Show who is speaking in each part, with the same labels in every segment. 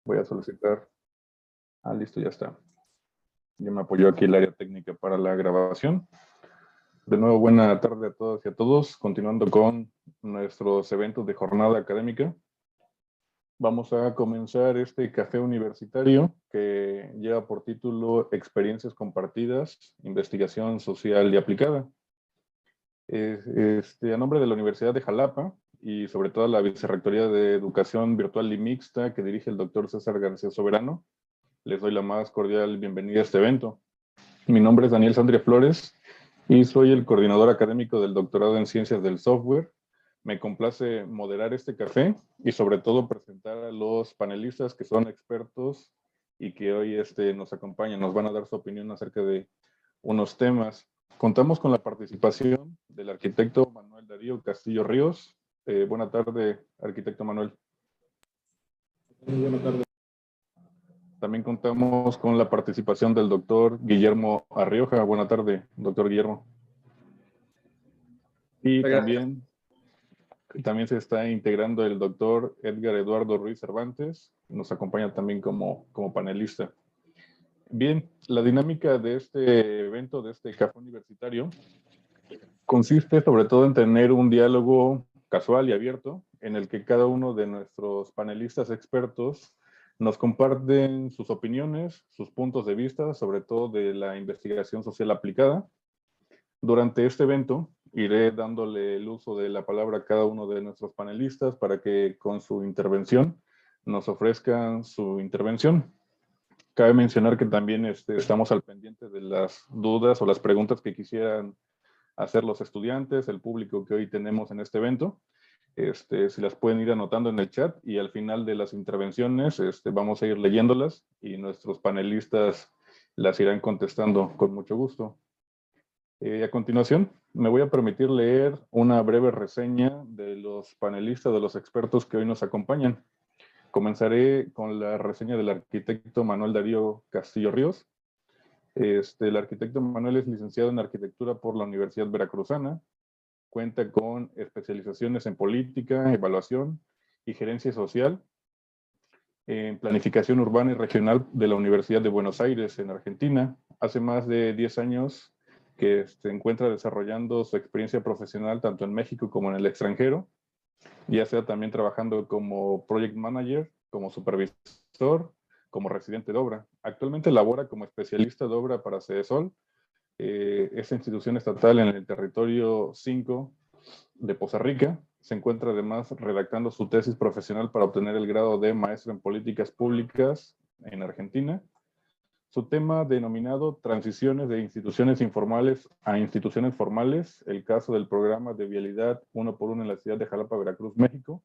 Speaker 1: Voy a solicitar. Listo, ya está. Ya me apoyó aquí el área técnica para la grabación. De nuevo, buena tarde a todas y a todos. Continuando con nuestros eventos de jornada académica. Vamos a comenzar este café universitario que lleva por título Experiencias compartidas, investigación social y aplicada. A nombre de la Universidad de Jalapa y sobre todo la Vicerrectoría de Educación Virtual y Mixta que dirige el doctor César García Soberano, les doy la más cordial bienvenida a este evento. Mi nombre es Daniel Sandria Flores y soy el coordinador académico del doctorado en Ciencias del Software. Me complace moderar este café y sobre todo presentar a los panelistas que son expertos y que hoy nos acompañan, nos van a dar su opinión acerca de unos temas. Contamos con la participación del arquitecto Manuel Darío Castillo Ríos. Buena tarde, arquitecto Manuel.
Speaker 2: Buenas tardes.
Speaker 1: También contamos con la participación del doctor Guillermo Arrioja. Buena tarde, doctor Guillermo. Y también se está integrando el doctor Edgar Eduardo Ruiz Cervantes. Nos acompaña también como panelista. Bien, la dinámica de este evento, de este café universitario, consiste sobre todo en tener un diálogo casual y abierto en el que cada uno de nuestros panelistas expertos nos comparten sus opiniones, sus puntos de vista, sobre todo de la investigación social aplicada. Durante este evento iré dándole el uso de la palabra a cada uno de nuestros panelistas para que con su intervención nos ofrezcan su intervención. Cabe mencionar que también estamos al pendiente de las dudas o las preguntas que quisieran hacer los estudiantes, el público que hoy tenemos en este evento. Si las pueden ir anotando en el chat y al final de las intervenciones vamos a ir leyéndolas y nuestros panelistas las irán contestando con mucho gusto. A continuación, me voy a permitir leer una breve reseña de los panelistas, de los expertos que hoy nos acompañan. Comenzaré con la reseña del arquitecto Manuel Darío Castillo Ríos. El arquitecto Manuel es licenciado en arquitectura por la Universidad Veracruzana. Cuenta con especializaciones en política, evaluación y gerencia social, en planificación urbana y regional de la Universidad de Buenos Aires, en Argentina. Hace más de 10 años que se encuentra desarrollando su experiencia profesional tanto en México como en el extranjero, ya sea también trabajando como project manager, como supervisor, como residente de obra. Actualmente labora como especialista de obra para CEDESOL, esa institución estatal en el territorio 5 de Poza Rica. Se encuentra además redactando su tesis profesional para obtener el grado de maestro en políticas públicas en Argentina. Su tema denominado Transiciones de instituciones informales a instituciones formales, el caso del programa de vialidad 1x1 en la ciudad de Jalapa, Veracruz, México,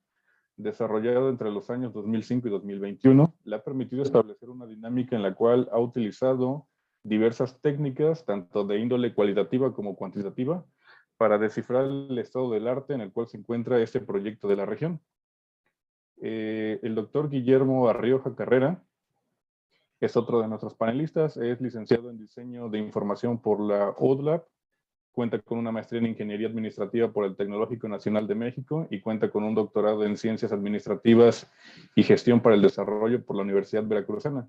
Speaker 1: desarrollado entre los años 2005 y 2021, le ha permitido establecer una dinámica en la cual ha utilizado diversas técnicas, tanto de índole cualitativa como cuantitativa, para descifrar el estado del arte en el cual se encuentra este proyecto de la región. El doctor Guillermo Arrioja Carrera es otro de nuestros panelistas, es licenciado en Diseño de Información por la UDLAP, cuenta con una maestría en Ingeniería Administrativa por el Tecnológico Nacional de México y cuenta con un doctorado en Ciencias Administrativas y Gestión para el Desarrollo por la Universidad Veracruzana.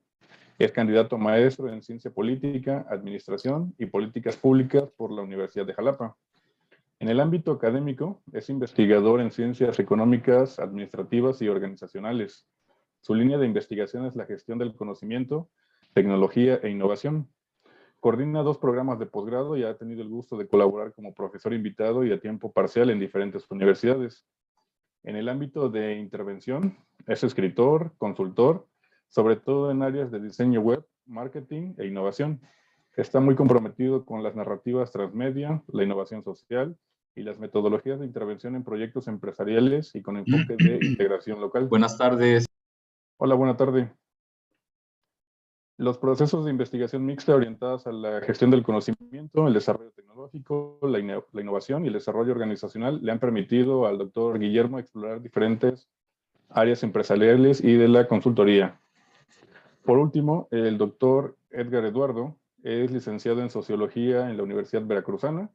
Speaker 1: Es candidato a maestro en Ciencia Política, Administración y Políticas Públicas por la Universidad de Jalapa. En el ámbito académico, es investigador en Ciencias Económicas, Administrativas y Organizacionales. Su línea de investigación es la gestión del conocimiento, tecnología e innovación. Coordina 2 programas de posgrado y ha tenido el gusto de colaborar como profesor invitado y a tiempo parcial en diferentes universidades. En el ámbito de intervención, es escritor, consultor, sobre todo en áreas de diseño web, marketing e innovación. Está muy comprometido con las narrativas transmedia, la innovación social y las metodologías de intervención en proyectos empresariales y con enfoque de integración local.
Speaker 2: Buenas tardes.
Speaker 1: Hola, buena tarde. Los procesos de investigación mixta orientados a la gestión del conocimiento, el desarrollo tecnológico, la innovación y el desarrollo organizacional le han permitido al doctor Guillermo explorar diferentes áreas empresariales y de la consultoría. Por último, el doctor Edgar Eduardo es licenciado en Sociología en la Universidad Veracruzana,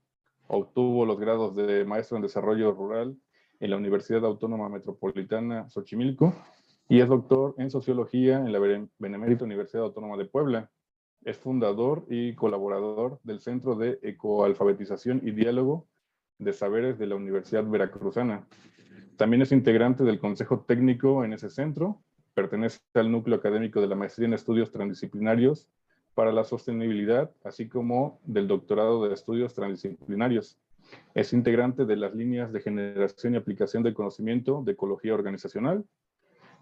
Speaker 1: obtuvo los grados de Maestro en Desarrollo Rural en la Universidad Autónoma Metropolitana Xochimilco y es doctor en Sociología en la Benemérita Universidad Autónoma de Puebla. Es fundador y colaborador del Centro de Ecoalfabetización y Diálogo de Saberes de la Universidad Veracruzana. También es integrante del Consejo Técnico en ese centro. Pertenece al núcleo académico de la Maestría en Estudios Transdisciplinarios para la Sostenibilidad, así como del Doctorado de Estudios Transdisciplinarios. Es integrante de las líneas de generación y aplicación del conocimiento de ecología organizacional.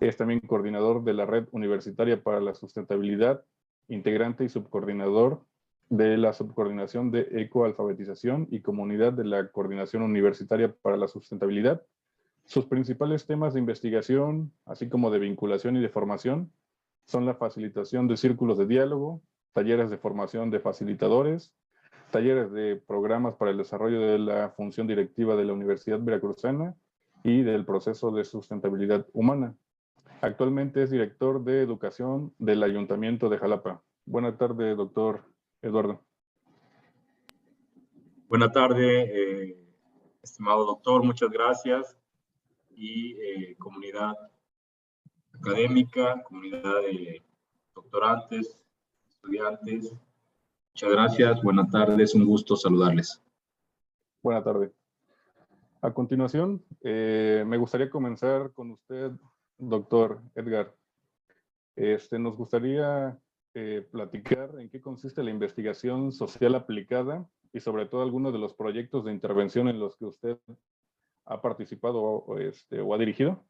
Speaker 1: Es también coordinador de la Red Universitaria para la Sustentabilidad, integrante y subcoordinador de la Subcoordinación de Ecoalfabetización y Comunidad de la Coordinación Universitaria para la Sustentabilidad. Sus principales temas de investigación, así como de vinculación y de formación, son la facilitación de círculos de diálogo, talleres de formación de facilitadores, talleres de programas para el desarrollo de la función directiva de la Universidad Veracruzana y del proceso de sustentabilidad humana. Actualmente es director de educación del Ayuntamiento de Jalapa. Buenas tardes, doctor Eduardo.
Speaker 2: Buenas tardes, estimado doctor, muchas gracias. Y comunidad académica, comunidad de doctorantes, estudiantes, muchas gracias, buenas tardes, un gusto saludarles.
Speaker 1: Buenas tardes. A continuación, me gustaría comenzar con usted, doctor Edgar. Nos gustaría platicar en qué consiste la investigación social aplicada y sobre todo algunos de los proyectos de intervención en los que usted ha participado o ha dirigido.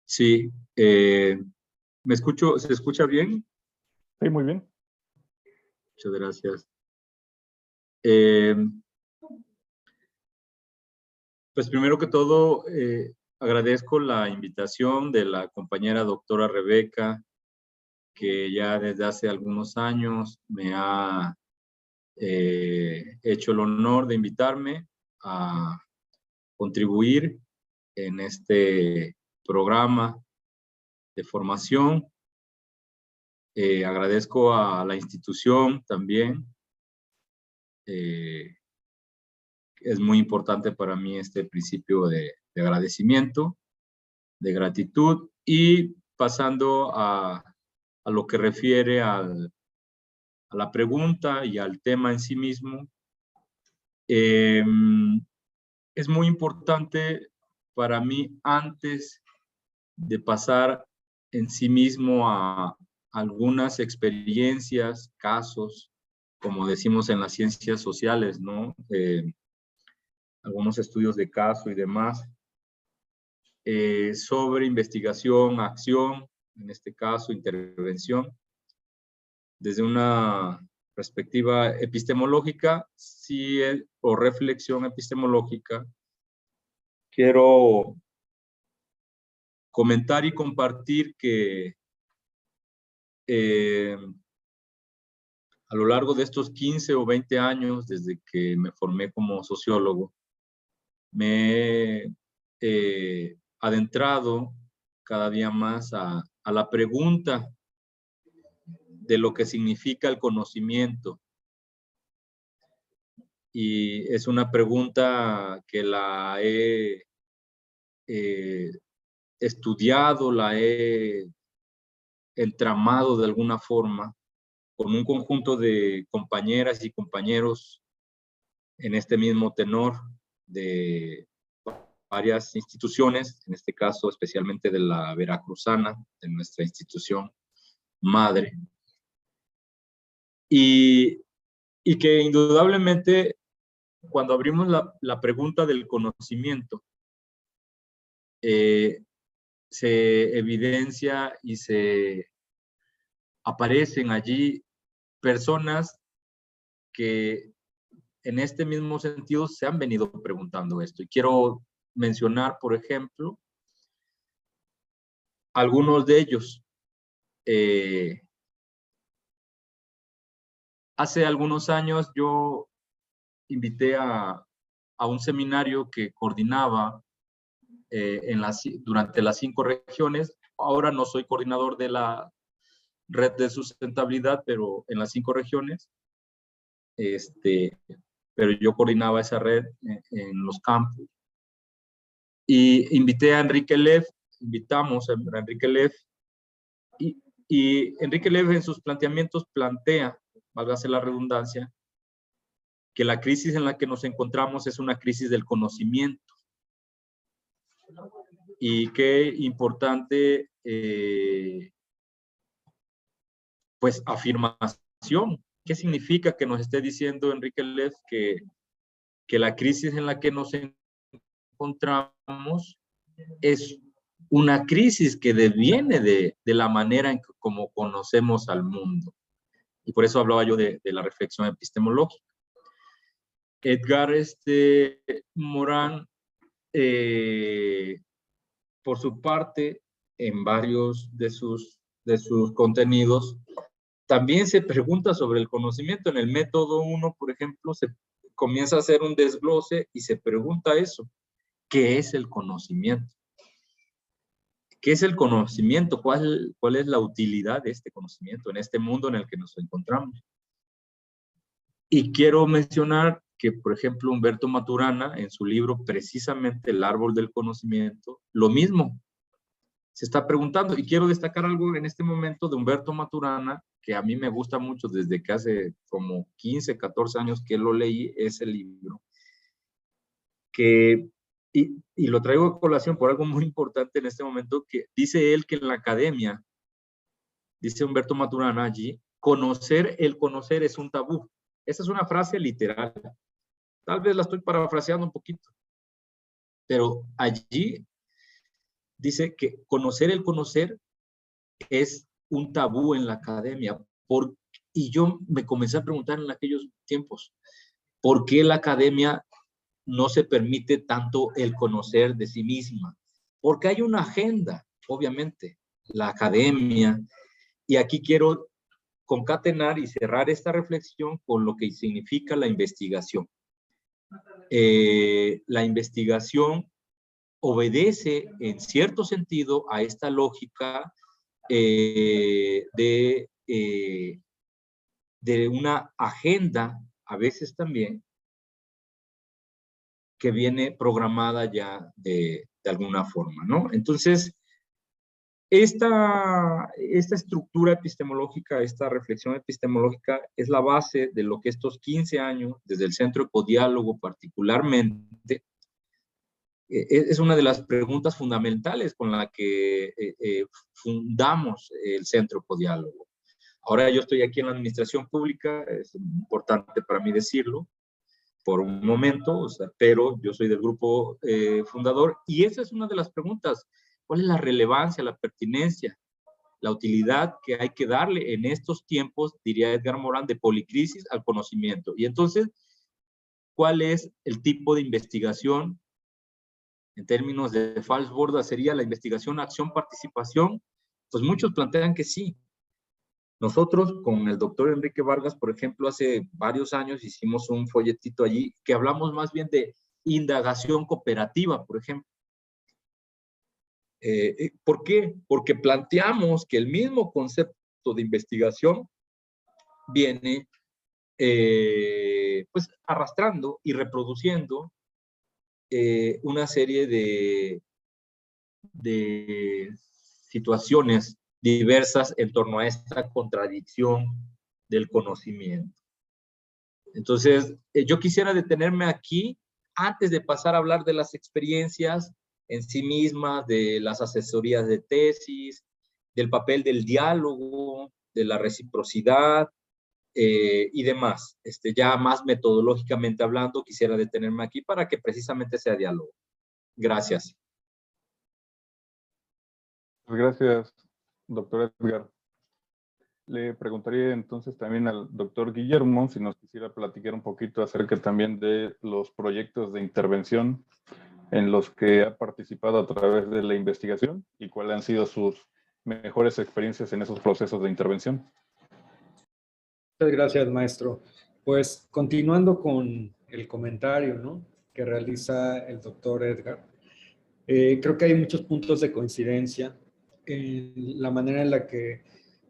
Speaker 2: Sí, ¿se escucha bien?
Speaker 1: Sí, muy bien.
Speaker 2: Muchas gracias. Pues primero que todo, agradezco la invitación de la compañera doctora Rebeca, que ya desde hace algunos años me ha hecho el honor de invitarme a contribuir en este programa de formación. Agradezco a la institución también. Es muy importante para mí este principio de agradecimiento, de gratitud, y pasando a lo que refiere a la pregunta y al tema en sí mismo. Es muy importante para mí, antes de pasar en sí mismo a algunas experiencias, casos, como decimos en las ciencias sociales, ¿no? Algunos estudios de caso y demás, sobre investigación, acción, en este caso intervención, desde una perspectiva epistemológica, o reflexión epistemológica, quiero comentar y compartir que a lo largo de estos 15 o 20 años, desde que me formé como sociólogo, me he adentrado cada día más a la pregunta de lo que significa el conocimiento. Y es una pregunta que la he estudiado, la he entramado de alguna forma con un conjunto de compañeras y compañeros en este mismo tenor de varias instituciones, en este caso especialmente de la Veracruzana, de nuestra institución madre, y que indudablemente cuando abrimos la pregunta del conocimiento, se evidencia y se aparecen allí personas que en este mismo sentido se han venido preguntando esto. Y quiero mencionar, por ejemplo, algunos de ellos. Hace algunos años yo invité a un seminario que coordinaba durante las 5 regiones. Ahora no soy coordinador de la red de sustentabilidad, pero en las 5 regiones, pero yo coordinaba esa red en los campus. Y invité a Enrique Lev, invitamos a Enrique Lev, y Enrique Lev en sus planteamientos plantea, válgase la redundancia, que la crisis en la que nos encontramos es una crisis del conocimiento. Y qué importante, pues, afirmación. ¿Qué significa que nos esté diciendo Enrique Lev que la crisis en la que nos encontramos es una crisis que deviene de la manera en que como conocemos al mundo? Y por eso hablaba yo de la reflexión epistemológica. Edgar Morán, por su parte, en varios de sus contenidos, también se pregunta sobre el conocimiento. En el método 1, por ejemplo, se comienza a hacer un desglose y se pregunta eso: ¿qué es el conocimiento? ¿Qué es el conocimiento? ¿Cuál es la utilidad de este conocimiento en este mundo en el que nos encontramos? Y quiero mencionar que, por ejemplo, Humberto Maturana, en su libro precisamente El árbol del conocimiento, lo mismo se está preguntando. Y quiero destacar algo en este momento de Humberto Maturana, que a mí me gusta mucho desde que hace como 15, 14 años que lo leí, ese libro, y lo traigo a colación por algo muy importante en este momento, que dice él que en la academia, dice Humberto Maturana allí, el conocer es un tabú. Esa es una frase literal. Tal vez la estoy parafraseando un poquito, pero allí dice que el conocer es un tabú en la academia. Y yo me comencé a preguntar en aquellos tiempos, ¿por qué la academia no se permite tanto el conocer de sí misma? Porque hay una agenda, obviamente, la academia, y aquí quiero concatenar y cerrar esta reflexión con lo que significa la investigación. La investigación obedece en cierto sentido a esta lógica de una agenda, a veces también, que viene programada ya de alguna forma, ¿no? Entonces, esta estructura epistemológica, esta reflexión epistemológica es la base de lo que estos 15 años, desde el Centro Ecodiálogo particularmente, es una de las preguntas fundamentales con la que fundamos el Centro Ecodiálogo. Ahora yo estoy aquí en la administración pública, es importante para mí decirlo, por un momento, o sea, pero yo soy del grupo fundador, y esa es una de las preguntas: ¿cuál es la relevancia, la pertinencia, la utilidad que hay que darle en estos tiempos, diría Edgar Morán, de policrisis al conocimiento? Y entonces, ¿cuál es el tipo de investigación? En términos de Falsborda, ¿sería la investigación, acción, participación? Pues muchos plantean que sí. Nosotros con el doctor Enrique Vargas, por ejemplo, hace varios años hicimos un folletito allí que hablamos más bien de indagación cooperativa, por ejemplo. ¿Por qué? Porque planteamos que el mismo concepto de investigación viene pues arrastrando y reproduciendo una serie de situaciones diversas en torno a esta contradicción del conocimiento. Entonces, yo quisiera detenerme aquí antes de pasar a hablar de las experiencias en sí mismas, de las asesorías de tesis, del papel del diálogo, de la reciprocidad y demás. Ya más metodológicamente hablando, quisiera detenerme aquí para que precisamente sea diálogo. Gracias.
Speaker 1: Gracias, doctor Edgar. Le preguntaría entonces también al doctor Guillermo si nos quisiera platicar un poquito acerca también de los proyectos de intervención en los que ha participado a través de la investigación y cuáles han sido sus mejores experiencias en esos procesos de intervención.
Speaker 3: Muchas gracias, maestro. Pues continuando con el comentario, ¿no?, que realiza el doctor Edgar, creo que hay muchos puntos de coincidencia en la manera en la que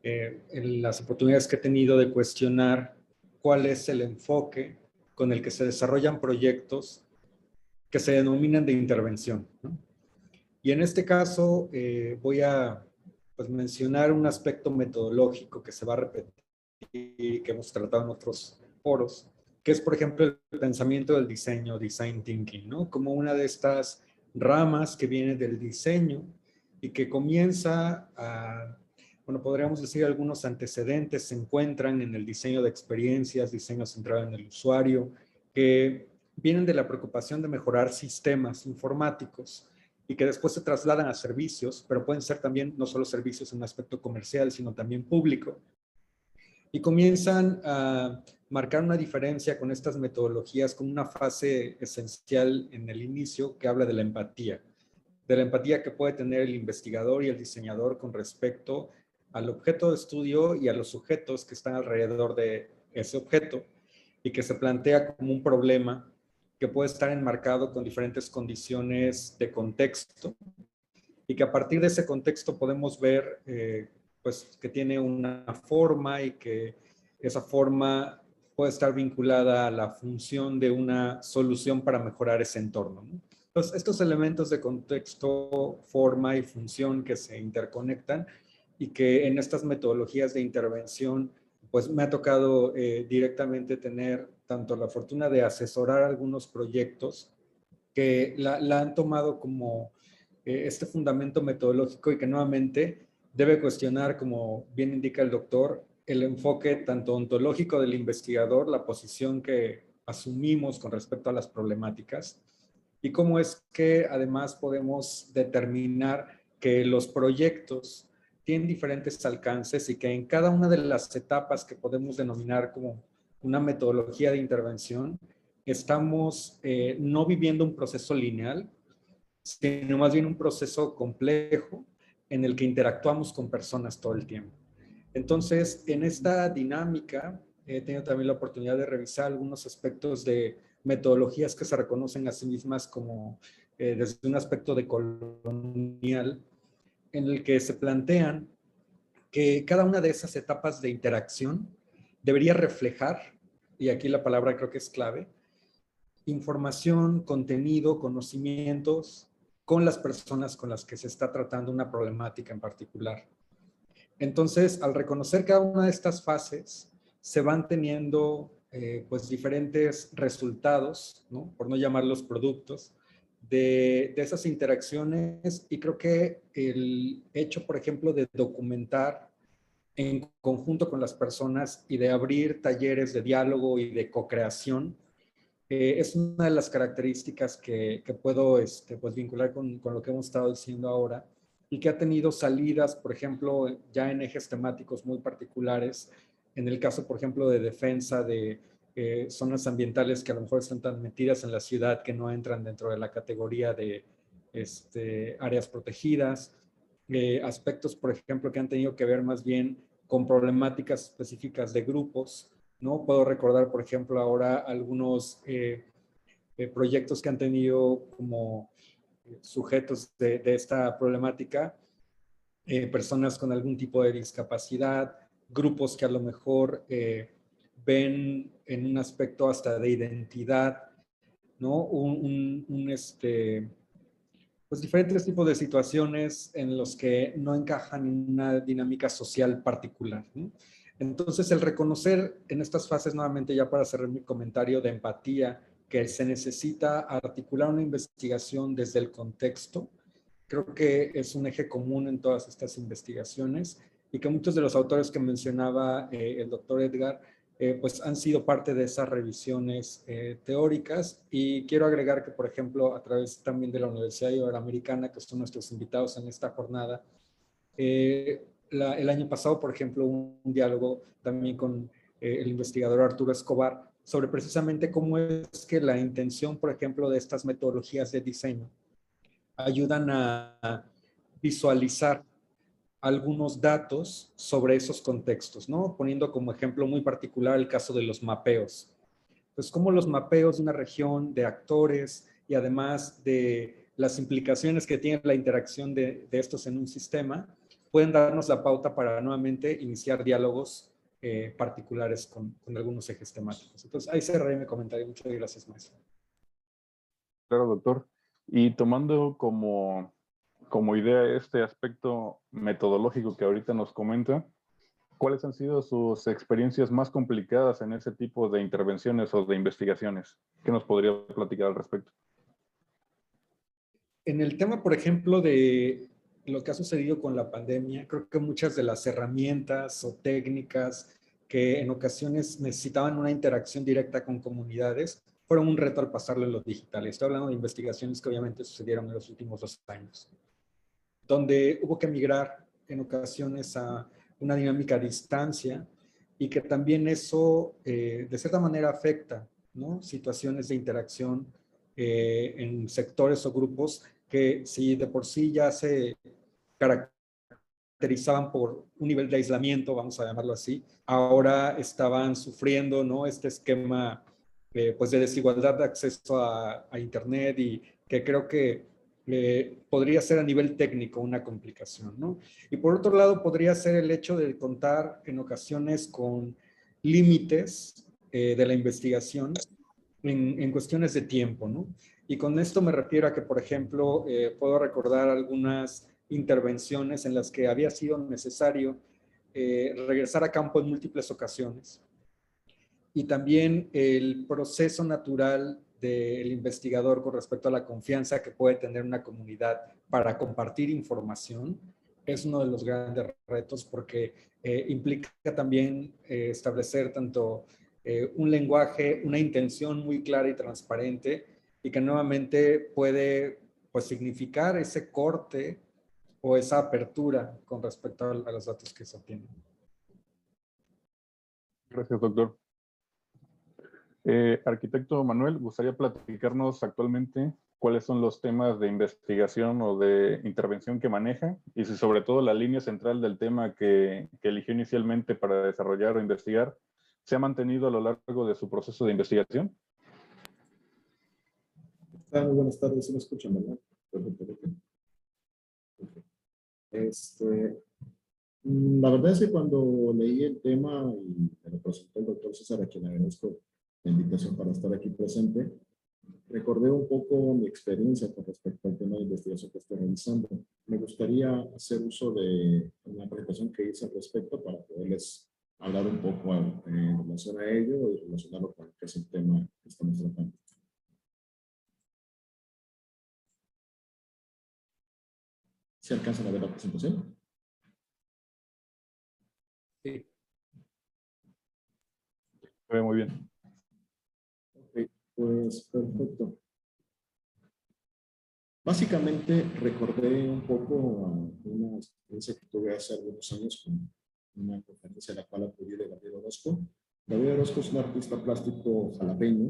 Speaker 3: en las oportunidades que he tenido de cuestionar cuál es el enfoque con el que se desarrollan proyectos que se denominan de intervención, ¿no? Y en este caso voy a pues, mencionar un aspecto metodológico que se va a repetir y que hemos tratado en otros foros, que es, por ejemplo, el pensamiento del diseño, design thinking, ¿no? Como una de estas ramas que viene del diseño y que comienza a, bueno, podríamos decir algunos antecedentes se encuentran en el diseño de experiencias, diseño centrado en el usuario, que vienen de la preocupación de mejorar sistemas informáticos y que después se trasladan a servicios, pero pueden ser también no solo servicios en un aspecto comercial, sino también público. Y comienzan a marcar una diferencia con estas metodologías, con una fase esencial en el inicio que habla de la empatía que puede tener el investigador y el diseñador con respecto al objeto de estudio y a los sujetos que están alrededor de ese objeto y que se plantea como un problema que puede estar enmarcado con diferentes condiciones de contexto y que a partir de ese contexto podemos ver pues que tiene una forma y que esa forma puede estar vinculada a la función de una solución para mejorar ese entorno, ¿no? Entonces, estos elementos de contexto, forma y función que se interconectan y que en estas metodologías de intervención, pues me ha tocado directamente tener tanto la fortuna de asesorar algunos proyectos que la han tomado como este fundamento metodológico y que nuevamente debe cuestionar, como bien indica el doctor, el enfoque tanto ontológico del investigador, la posición que asumimos con respecto a las problemáticas y cómo es que además podemos determinar que los proyectos tienen diferentes alcances y que en cada una de las etapas que podemos denominar como una metodología de intervención, estamos no viviendo un proceso lineal, sino más bien un proceso complejo en el que interactuamos con personas todo el tiempo. Entonces, en esta dinámica, he tenido también la oportunidad de revisar algunos aspectos de metodologías que se reconocen a sí mismas como desde un aspecto de colonial, en el que se plantean que cada una de esas etapas de interacción debería reflejar, y aquí la palabra creo que es clave, información, contenido, conocimientos con las personas con las que se está tratando una problemática en particular. Entonces, al reconocer cada una de estas fases, se van teniendo pues diferentes resultados, ¿no? Por no llamarlos productos, de esas interacciones y creo que el hecho, por ejemplo, de documentar en conjunto con las personas y de abrir talleres de diálogo y de co-creación es una de las características que puedo pues vincular con lo que hemos estado diciendo ahora y que ha tenido salidas, por ejemplo, ya en ejes temáticos muy particulares, en el caso, por ejemplo, de defensa de zonas ambientales que a lo mejor están tan metidas en la ciudad que no entran dentro de la categoría de áreas protegidas, aspectos, por ejemplo, que han tenido que ver más bien con problemáticas específicas de grupos, ¿no? Puedo recordar, por ejemplo, ahora algunos proyectos que han tenido como sujetos de esta problemática, personas con algún tipo de discapacidad, grupos que a lo mejor ven en un aspecto hasta de identidad, ¿no? Pues diferentes tipos de situaciones en los que no encajan en una dinámica social particular, ¿no? Entonces, el reconocer en estas fases, nuevamente ya para cerrar mi comentario de empatía, que se necesita articular una investigación desde el contexto, creo que es un eje común en todas estas investigaciones y que muchos de los autores que mencionaba el doctor Edgar, pues han sido parte de esas revisiones teóricas y quiero agregar que, por ejemplo, a través también de la Universidad Iberoamericana, que son nuestros invitados en esta jornada, el año pasado, por ejemplo, un diálogo también con el investigador Arturo Escobar sobre precisamente cómo es que la intención, por ejemplo, de estas metodologías de diseño ayudan a visualizar algunos datos sobre esos contextos, ¿no? Poniendo como ejemplo muy particular el caso de los mapeos. Pues cómo los mapeos de una región, de actores y además de las implicaciones que tiene la interacción de estos en un sistema, pueden darnos la pauta para nuevamente iniciar diálogos particulares con algunos ejes temáticos. Entonces, ahí cerraré mi comentario. Muchas gracias, maestro.
Speaker 1: Claro, doctor. Y tomando como idea este aspecto metodológico que ahorita nos comenta, ¿cuáles han sido sus experiencias más complicadas en ese tipo de intervenciones o de investigaciones? ¿Qué nos podría platicar al respecto?
Speaker 3: En el tema, por ejemplo, de lo que ha sucedido con la pandemia, creo que muchas de las herramientas o técnicas que en ocasiones necesitaban una interacción directa con comunidades, fueron un reto al pasarlo en lo digital. Estoy hablando de investigaciones que obviamente sucedieron en los últimos 2 años, donde hubo que migrar en ocasiones a una dinámica a distancia y que también eso de cierta manera afecta, ¿no?, situaciones de interacción en sectores o grupos que si de por sí ya se caracterizaban por un nivel de aislamiento, vamos a llamarlo así, ahora estaban sufriendo, ¿no?, este esquema pues de desigualdad de acceso a Internet, y que creo que podría ser a nivel técnico una complicación, ¿no? Y por otro lado, podría ser el hecho de contar en ocasiones con límites de la investigación en cuestiones de tiempo, ¿no? Y con esto me refiero a que, por ejemplo, puedo recordar algunas intervenciones en las que había sido necesario regresar a campo en múltiples ocasiones. Y también el proceso natural del investigador con respecto a la confianza que puede tener una comunidad para compartir información es uno de los grandes retos, porque implica también establecer tanto un lenguaje, una intención muy clara y transparente, y que nuevamente puede pues significar ese corte o esa apertura con respecto a los datos que se obtienen.
Speaker 1: Gracias, doctor. Arquitecto Manuel, gustaría platicarnos actualmente cuáles son los temas de investigación o de intervención que maneja, y si sobre todo la línea central del tema que eligió inicialmente para desarrollar o investigar se ha mantenido a lo largo de su proceso de investigación.
Speaker 4: Muy buenas tardes, ¿sí me escuchan, verdad? Perfecto. La verdad es que cuando leí el tema y me lo presentó el doctor César, a quien agradezco la invitación para estar aquí presente, recordé un poco mi experiencia con respecto al tema de investigación que estoy realizando. Me gustaría hacer uso de una presentación que hice al respecto para poderles hablar un poco en relación a ello y relacionarlo con lo que es el tema que estamos tratando. ¿Se alcanzan a ver la presentación?
Speaker 3: Sí.
Speaker 1: Se ve muy bien.
Speaker 4: Ok, pues perfecto. Básicamente recordé un poco una experiencia que tuve hace algunos años con una conferencia a la cual acudí de Gabriel Orozco. Gabriel Orozco es un artista plástico jalapeño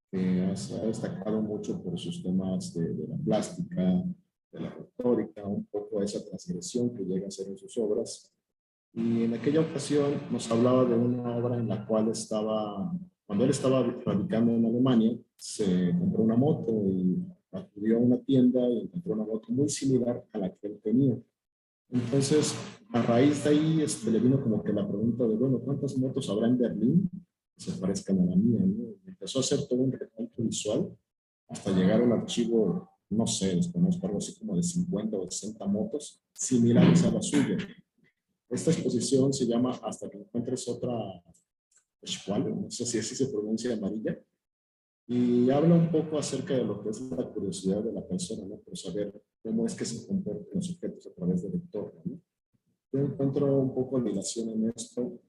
Speaker 4: que ha destacado mucho por sus temas de la plástica, de la retórica, un poco esa transgresión que llega a ser en sus obras. Y en aquella ocasión nos hablaba de una obra en la cual cuando él estaba radicando en Alemania, se compró una moto y acudió a una tienda y encontró una moto muy similar a la que él tenía. Entonces, a raíz de ahí, le vino como que la pregunta de, bueno, ¿cuántas motos habrá en Berlín que se parezcan a la mía, ¿no? Y empezó a hacer todo un recuento visual hasta llegar a un archivo, no sé, desconozco, algo así como de 50 o 60 motos similares a la suya. Esta exposición se llama Hasta que encuentres otra Schwalbe, no sé si así se pronuncia, amarilla, y habla un poco acerca de lo que es la curiosidad de la persona, ¿no? Por saber cómo es que se comportan los objetos a través del entorno, ¿no? Yo encuentro un poco de relación en esto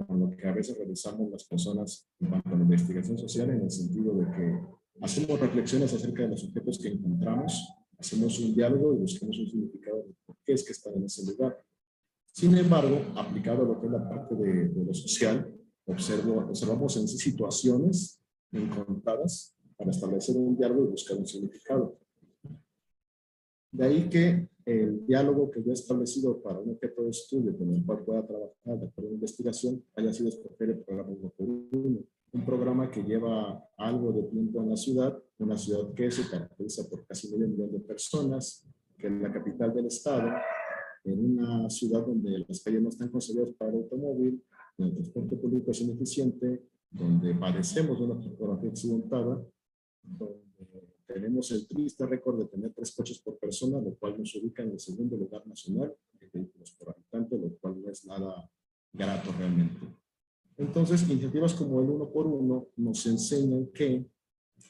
Speaker 4: con lo que a veces realizamos las personas en cuanto a la investigación social, en el sentido de que hacemos reflexiones acerca de los objetos que encontramos, hacemos un diálogo y buscamos un significado de por qué es que están en ese lugar. Sin embargo, aplicado a lo que es la parte de lo social, observamos en sí situaciones encontradas para establecer un diálogo y buscar un significado. De ahí que el diálogo que yo he establecido para un objeto de estudio con el cual pueda trabajar de acuerdo a investigación haya sido escoger el programa 1x1, un programa que lleva algo de tiempo en la ciudad, una ciudad que se caracteriza por casi 500,000 de personas, que es la capital del estado, en una ciudad donde las calles no están concebidas para el automóvil, donde el transporte público es ineficiente, donde padecemos de una topografía accidentada, donde tenemos el triste récord de tener 3 coches por persona, lo cual nos ubica en el segundo lugar nacional de vehículos por habitante, lo cual no es nada grato realmente. Entonces, iniciativas como el 1x1 nos enseñan que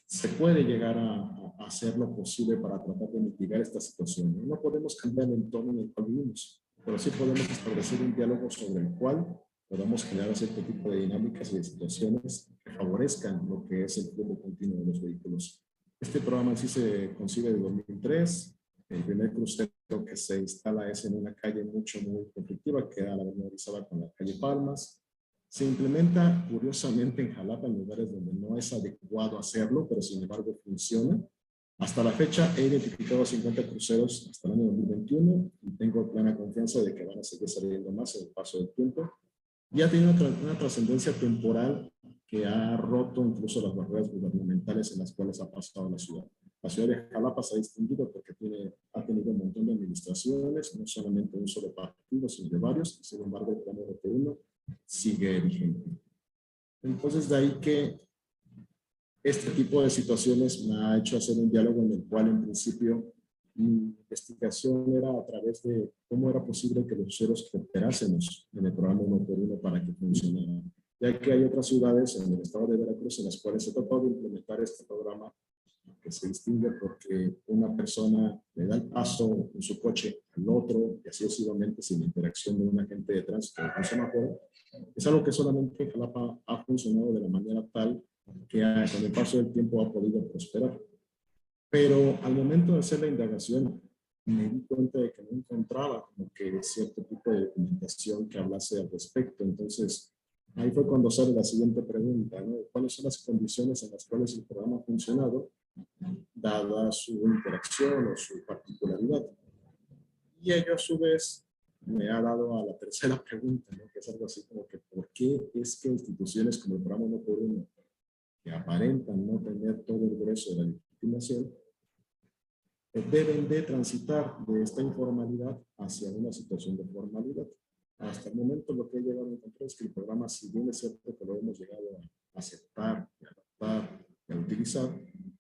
Speaker 4: se puede llegar a hacer lo posible para tratar de mitigar esta situación. No podemos cambiar el entorno en el cual vivimos, pero sí podemos establecer un diálogo sobre el cual podamos generar cierto tipo de dinámicas y de situaciones que favorezcan lo que es el flujo continuo de los vehículos. Este programa en sí se concibe de 2003. El primer crucero que se instala es en una calle muy conflictiva, que era la avenida Orizaba con la calle Palmas. Se implementa curiosamente en Jalapa en lugares donde no es adecuado hacerlo, pero sin embargo funciona. Hasta la fecha he identificado 50 cruceros hasta el año 2021 y tengo plena confianza de que van a seguir saliendo más en el paso del tiempo. Y ha tenido una trascendencia temporal que ha roto incluso las barreras gubernamentales en las cuales ha pasado la ciudad. La ciudad de Jalapa se ha distinguido porque ha tenido un montón de administraciones, no solamente un solo partido, sino de varios, y sin embargo el plan de uno sigue vigente. Entonces, de ahí que este tipo de situaciones me ha hecho hacer un diálogo en el cual, en principio, mi investigación era a través de cómo era posible que los cruceros cooperásemos en el programa 1x1 para que funcionara. Ya que hay otras ciudades en el estado de Veracruz en las cuales se ha tratado de implementar este programa que se distingue porque una persona le da el paso en su coche al otro y así sucesivamente sin interacción de un agente de tránsito o un semáforo. Es algo que solamente en Jalapa ha funcionado de la manera tal que con el paso del tiempo ha podido prosperar. Pero al momento de hacer la indagación me di cuenta de que no encontraba como que cierto tipo de documentación que hablase al respecto. Entonces ahí fue cuando sale la siguiente pregunta, ¿no? ¿Cuáles son las condiciones en las cuales el programa ha funcionado, dada su interacción o su particularidad? Y ello a su vez me ha dado a la tercera pregunta, ¿no? Que es algo así como que ¿por qué es que instituciones como el programa 1x1, que aparentan no tener todo el grueso de la legitimación, deben de transitar de esta informalidad hacia una situación de formalidad? Hasta el momento lo que he llegado a encontrar es que el programa, si bien es cierto que lo hemos llegado a aceptar, a adaptar y a utilizar,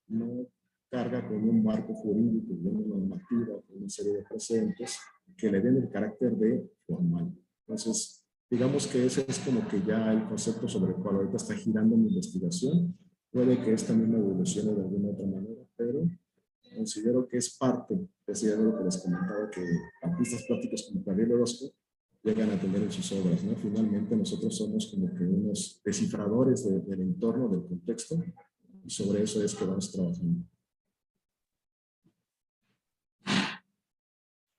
Speaker 4: no carga con un marco jurídico, con una normativa, con una serie de precedentes que le den el carácter de formal. Entonces, digamos que ese es como que ya el concepto sobre el cual ahorita está girando mi investigación. Puede que esta misma evolucione de alguna otra manera, pero considero que es parte de ese diálogo que les comentaba, que artistas plásticos como Gabriel Orozco llegan a tener en sus obras, ¿no? Finalmente nosotros somos como que unos descifradores del entorno, del contexto, y sobre eso es que vamos trabajando.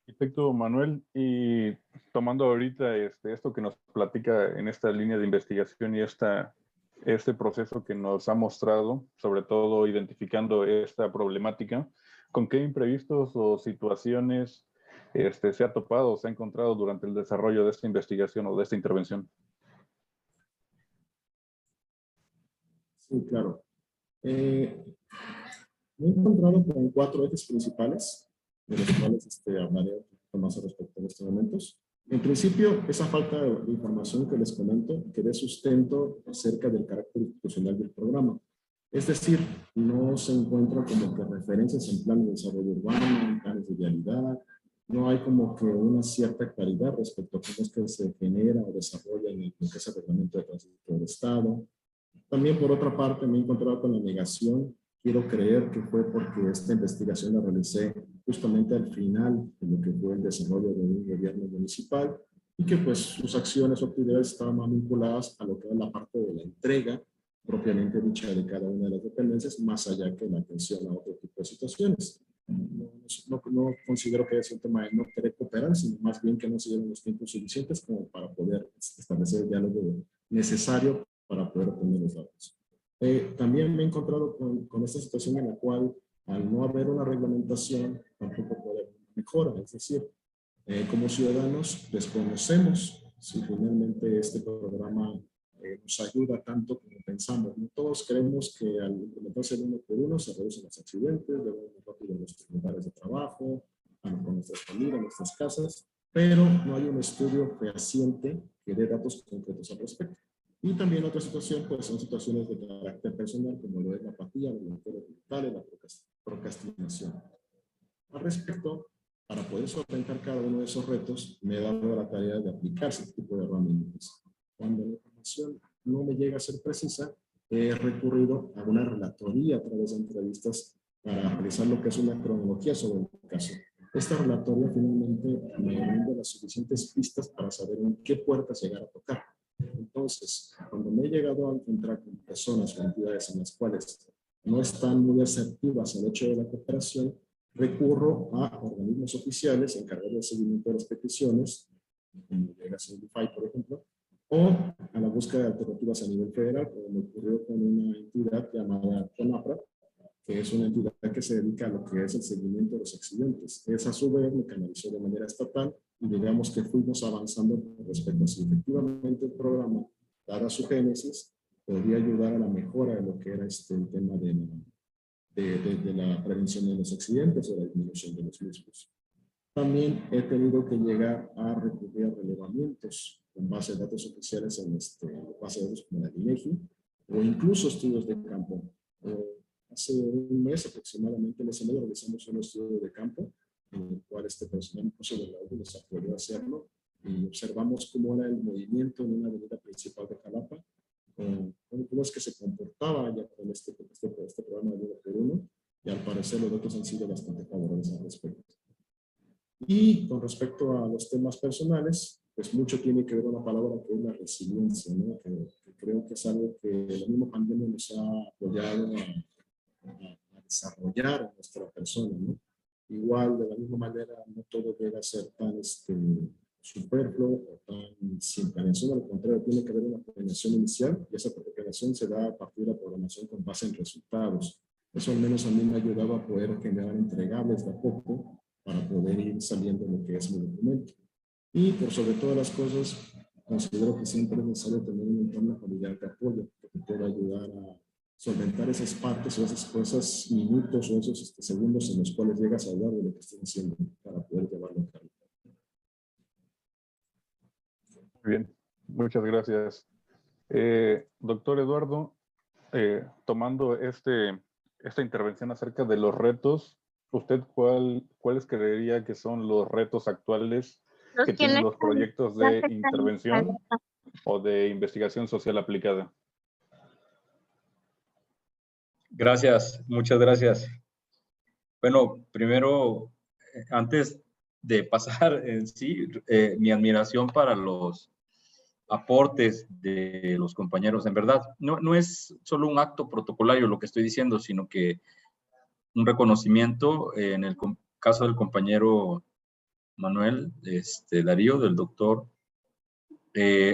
Speaker 1: Perfecto, Manuel. Y tomando ahorita esto que nos platica en esta línea de investigación y este proceso que nos ha mostrado, sobre todo identificando esta problemática, ¿con qué imprevistos o situaciones se ha topado o se ha encontrado durante el desarrollo de esta investigación o de esta intervención?
Speaker 4: Sí, claro. Me he encontrado con 4 ejes principales, de los cuales hablaré un poquito más al respecto en estos momentos. En principio, esa falta de información que les comento, que dé sustento acerca del carácter institucional del programa. Es decir, no se encuentran como que referencias en planes de desarrollo urbano, en planes de vialidad, no hay como que una cierta claridad respecto a cómo es que se genera o desarrolla en lo que es el reglamento de tránsito del Estado. También, por otra parte, me he encontrado con la negación. Quiero creer que fue porque esta investigación la realicé justamente al final de lo que fue el desarrollo de un gobierno municipal y que pues sus acciones o actividades estaban más vinculadas a lo que era la parte de la entrega propiamente dicha de cada una de las dependencias, más allá que la atención a otro tipo de situaciones. No considero que es un tema de no querer cooperar, sino más bien que no se dieron los tiempos suficientes como para poder establecer el diálogo necesario para poder obtener los datos. También me he encontrado con esta situación en la cual, al no haber una reglamentación, tampoco puede haber una mejora. Es decir, como ciudadanos desconocemos si finalmente este programa nos ayuda tanto como pensamos. No todos creemos que al implementarse el 1x1 se reducen los accidentes, llegamos más rápido a nuestros lugares de trabajo, con nuestras familias, nuestras casas, pero no hay un estudio fehaciente que dé datos concretos al respecto. Y también otra situación, pues son situaciones de carácter personal, como lo es la apatía, la procrastinación procrastinación. Al respecto, para poder solventar cada uno de esos retos, me he dado la tarea de aplicar ese tipo de herramientas. Cuando la información no me llega a ser precisa, he recurrido a una relatoría a través de entrevistas para realizar lo que es una cronología sobre el caso. Esta relatoría finalmente me brinda las suficientes pistas para saber en qué puertas llegar a tocar. Entonces, cuando me he llegado a encontrar con personas o entidades en las cuales no están muy asertivas al hecho de la cooperación, recurro a organismos oficiales encargados del seguimiento de las peticiones, como llega a ser DeFi, por ejemplo, o a la búsqueda de alternativas a nivel federal, como me ocurrió con una entidad llamada CONAPRA, que es una entidad que se dedica a lo que es el seguimiento de los accidentes. Esa a su vez me canalizó de manera estatal y digamos que fuimos avanzando con respecto a si efectivamente el programa, dada su génesis, podría ayudar a la mejora de lo que era el tema de la prevención de los accidentes o la disminución de los mismos. También he tenido que llegar a recurrir a relevamientos con base de datos oficiales en base de datos como la INEGI o incluso estudios de campo. Hace un mes aproximadamente realizamos un estudio de campo en el cual personal de la UDI nos apoyó a hacerlo y observamos cómo era el movimiento en una avenida principal de Jalapa, cómo es que se comportaba ya con este programa de 1x1 y al parecer los datos han sido bastante favorables al respecto. Y con respecto a los temas personales, pues mucho tiene que ver con la palabra que es la resiliencia, ¿no? Que creo que es algo que la misma pandemia nos ha apoyado a desarrollar en nuestra persona, ¿no? Igual, de la misma manera, no todo debe ser tan superfluo o tan sin planeación, al contrario, tiene que haber una planeación inicial y esa planeación se da a partir de la programación con base en resultados. Eso al menos a mí me ha ayudado a poder generar entregables de a poco para poder ir saliendo de lo que es mi documento. Y por sobre todas las cosas, considero que siempre es necesario tener un entorno familiar de apoyo que te pueda ayudar a solventar esas partes o esos minutos o esos segundos en los cuales llegas a hablar de lo que estás haciendo para poder llevarlo a cabo.
Speaker 1: Muy bien, muchas gracias. Doctor Eduardo, tomando esta intervención acerca de los retos, ¿usted cuáles creería que son los retos actuales que tienen los proyectos de intervención o de investigación social aplicada?
Speaker 2: Gracias, muchas gracias. Bueno, primero, antes de pasar en sí, mi admiración para los aportes de los compañeros. En verdad, no es solo un acto protocolario lo que estoy diciendo, sino que un reconocimiento en el caso del compañero Manuel Darío, del doctor.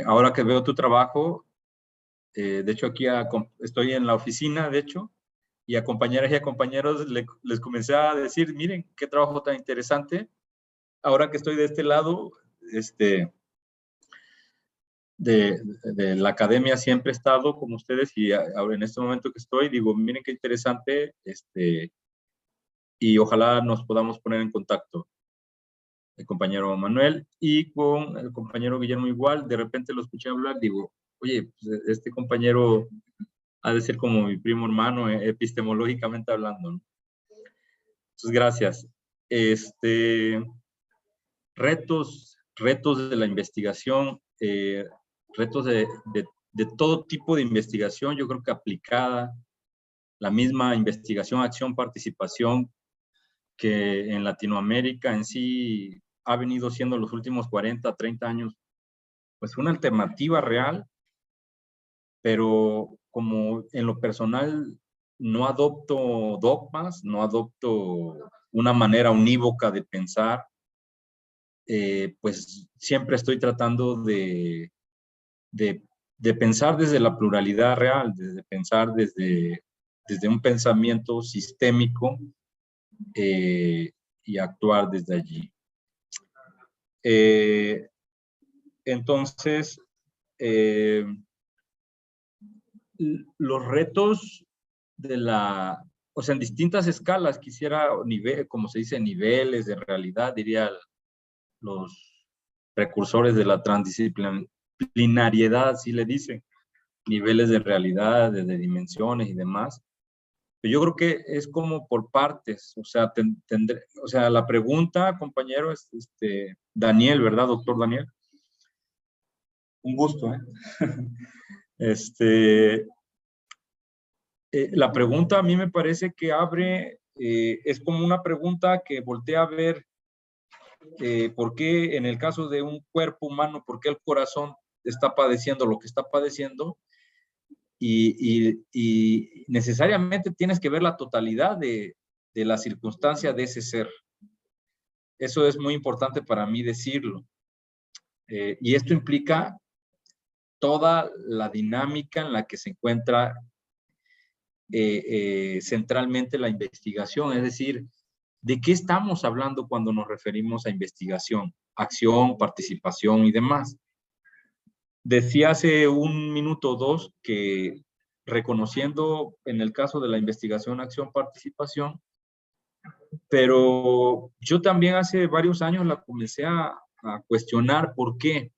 Speaker 2: Ahora que veo tu trabajo, de hecho aquí estoy en la oficina, de hecho, y a compañeras y a compañeros les comencé a decir, miren, qué trabajo tan interesante. Ahora que estoy de este lado, de la academia siempre he estado con ustedes y ahora en este momento que estoy, digo, miren qué interesante, y ojalá nos podamos poner en contacto. El compañero Manuel y con el compañero Guillermo igual, de repente lo escuché hablar, digo, oye, pues este compañero ha de ser como mi primo hermano, epistemológicamente hablando, ¿no? Entonces, gracias. Retos de la investigación, retos de todo tipo de investigación, yo creo que aplicada, la misma investigación, acción, participación, que en Latinoamérica en sí ha venido siendo los últimos 40, 30 años, pues una alternativa real, pero como en lo personal no adopto dogmas, no adopto una manera unívoca de pensar, pues siempre estoy tratando de pensar desde la pluralidad real, de pensar desde un pensamiento sistémico y actuar desde allí. Entonces, los retos o sea, en distintas escalas, quisiera, como se dice, niveles de realidad, diría los precursores de la transdisciplinariedad, así le dicen, niveles de realidad, de dimensiones y demás. Yo creo que es como por partes, o sea, o sea, la pregunta, compañero, es Daniel, ¿verdad, doctor Daniel? Un gusto, ¿eh? La pregunta a mí me parece que abre, es como una pregunta que voltea a ver por qué en el caso de un cuerpo humano, por qué el corazón está padeciendo lo que está padeciendo, y necesariamente tienes que ver la totalidad de la circunstancia de ese ser. Eso es muy importante para mí decirlo. Y esto implica toda la dinámica en la que se encuentra centralmente la investigación, es decir, ¿de qué estamos hablando cuando nos referimos a investigación? Acción, participación y demás. Decía hace un minuto o dos que reconociendo en el caso de la investigación, acción, participación, pero yo también hace varios años la comencé a cuestionar. ¿Por qué?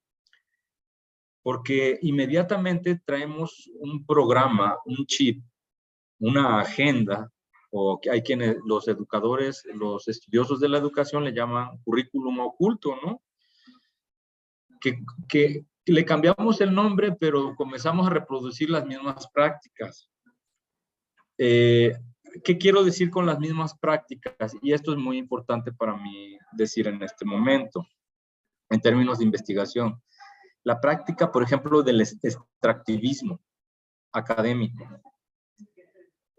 Speaker 2: Porque inmediatamente traemos un programa, un chip, una agenda, o que hay quienes, los educadores, los estudiosos de la educación le llaman currículum oculto, ¿no? Que le cambiamos el nombre, pero comenzamos a reproducir las mismas prácticas. ¿Qué quiero decir con las mismas prácticas? Y esto es muy importante para mí decir en este momento, en términos de investigación. La práctica, por ejemplo, del extractivismo académico.